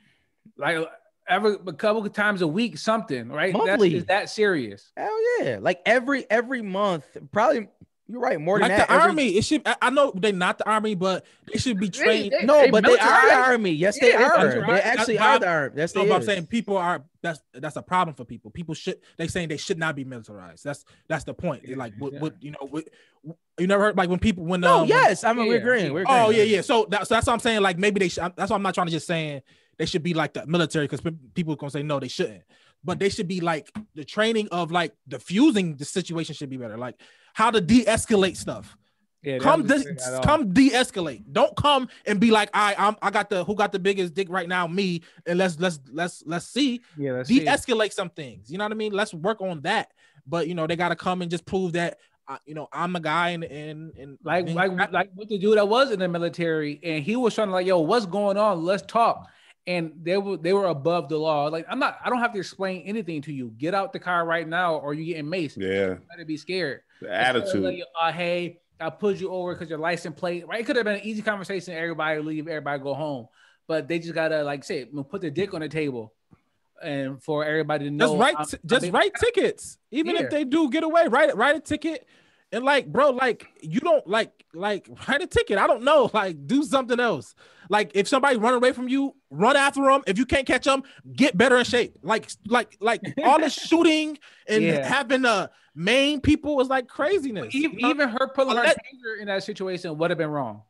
like a couple of times a week, something, right? Monthly. Is that serious? Hell yeah. Like every month, probably. You're right. More than that. The Army, it should. I know they're not the Army, but they should be trained. But they are the Army. Yes, they are. They actually are the Army. Yes, they are. I'm saying people are. That's a problem for people. People should. They saying they should not be militarized. That's the point. Like you never heard like when people when yes, we're agreeing. Oh yeah. So that's what I'm saying. Like maybe they should. That's why I'm not trying to just saying they should be like the military because people are gonna say no, they shouldn't. But they should be like the training of like diffusing the situation should be better. Like how to de-escalate stuff. Yeah, come de-escalate. Don't come and be like, I got who got the biggest dick right now, me, and let's see. Yeah, let's de-escalate some things. You know what I mean? Let's work on that. But they gotta come and just prove that I'm a guy and like what the dude that was in the military and he was trying to like, yo, what's going on? Let's talk. And they were above the law. Like I don't have to explain anything to you. Get out the car right now, or you're getting maced. Yeah, you better be scared. The attitude. Like, hey, I pulled you over because your license plate. Right? It could have been an easy conversation. Everybody leave. Everybody go home. But they just gotta like say, put the dick on the table, and for everybody to know. Just write tickets, even if they do get away. Write a ticket. And like, bro, like you don't like write a ticket. I don't know. Like, do something else. Like, if somebody run away from you, run after them. If you can't catch them, get better in shape. Like all the shooting and having main people is like craziness. Even her pulling her taser in that situation would have been wrong.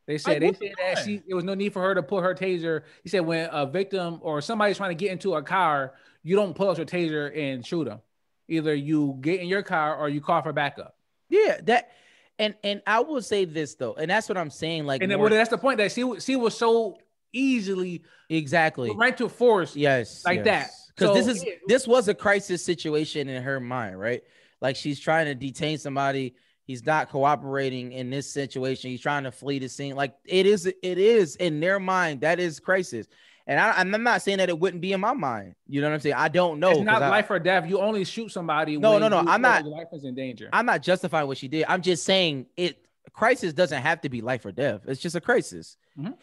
They said that there was no need for her to pull her taser. He said when a victim or somebody's trying to get into a car, you don't pull out your taser and shoot them. Either you get in your car or you call for backup. Yeah, that and I will say this though, and that's what I'm saying. Like, and then, that's the point that she was so easily right to force. That because this was a crisis situation in her mind, right? Like she's trying to detain somebody. He's not cooperating in this situation. He's trying to flee the scene. Like it is in their mind that is crisis. And I'm not saying that it wouldn't be in my mind. You know what I'm saying? I don't know. It's not life or death. You only shoot somebody. No. I'm not. Life is in danger. I'm not justifying what she did. I'm just saying crisis doesn't have to be life or death. It's just a crisis. Mm-hmm.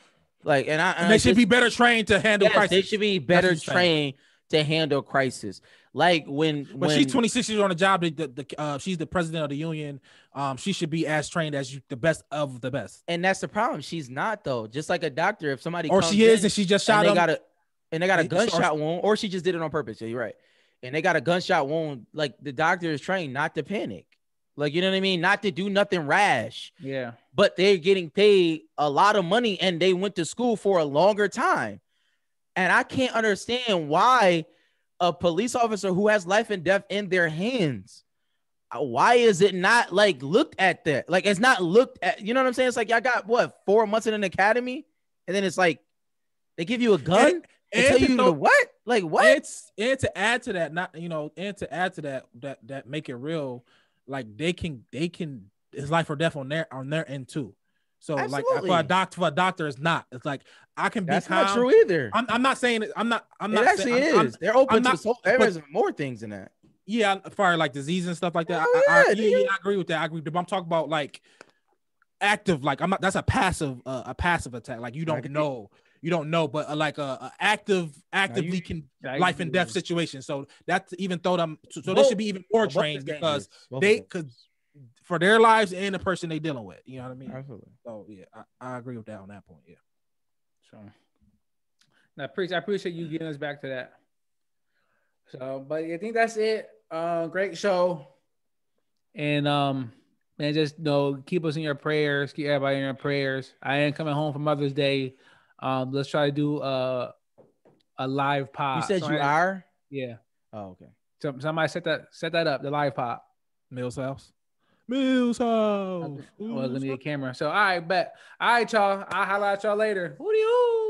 Like, and they should be better trained to handle crisis. They should be better trained to handle crisis. Like when she's 26 years on the job, she's the president of the union. She should be as trained as the best of the best. And that's the problem. She's not though. Just like a doctor, if somebody or she is and she just shot him, and they got a gunshot wound, or she just did it on purpose. Yeah, you're right. And they got a gunshot wound. Like the doctor is trained not to panic. Like, you know what I mean? Not to do nothing rash. Yeah. But they're getting paid a lot of money and they went to school for a longer time. And I can't understand why a police officer who has life and death in their hands, why is it not like looked at that? Like, it's not looked at, you know what I'm saying? It's like, y'all got what, 4 months in an academy? And then it's like, they give you a gun and tell you to what? Like, what? And to add to that, that make it real. Like they can it's life or death on their end too. So absolutely. Like for a doctor it's not. It's like I can be. That's calm. Not true either. I'm not saying it. I'm not. It actually is. They're open to there's more things than that. Yeah, for like disease and stuff like that. I agree with that. I agree. But I'm talking about like active. Like I'm not. That's a passive attack. Like you don't know. You don't know, but like actively can life and death situation. So that's even though them. So they should be even more trained because they could for their lives and the person they dealing with. You know what I mean? Absolutely. So yeah, I agree with that on that point. Yeah. So I appreciate you getting us back to that. So, but I think that's it. Great show, and just keep us in your prayers. Keep everybody in your prayers. I am coming home for Mother's Day. Let's try to do a live pod. You said are? Yeah. Oh, okay. So somebody set that up, the live pod. Mill's house. Well, gonna need a camera. So all right, bet. All right, y'all. I'll holler at y'all later. Who do you?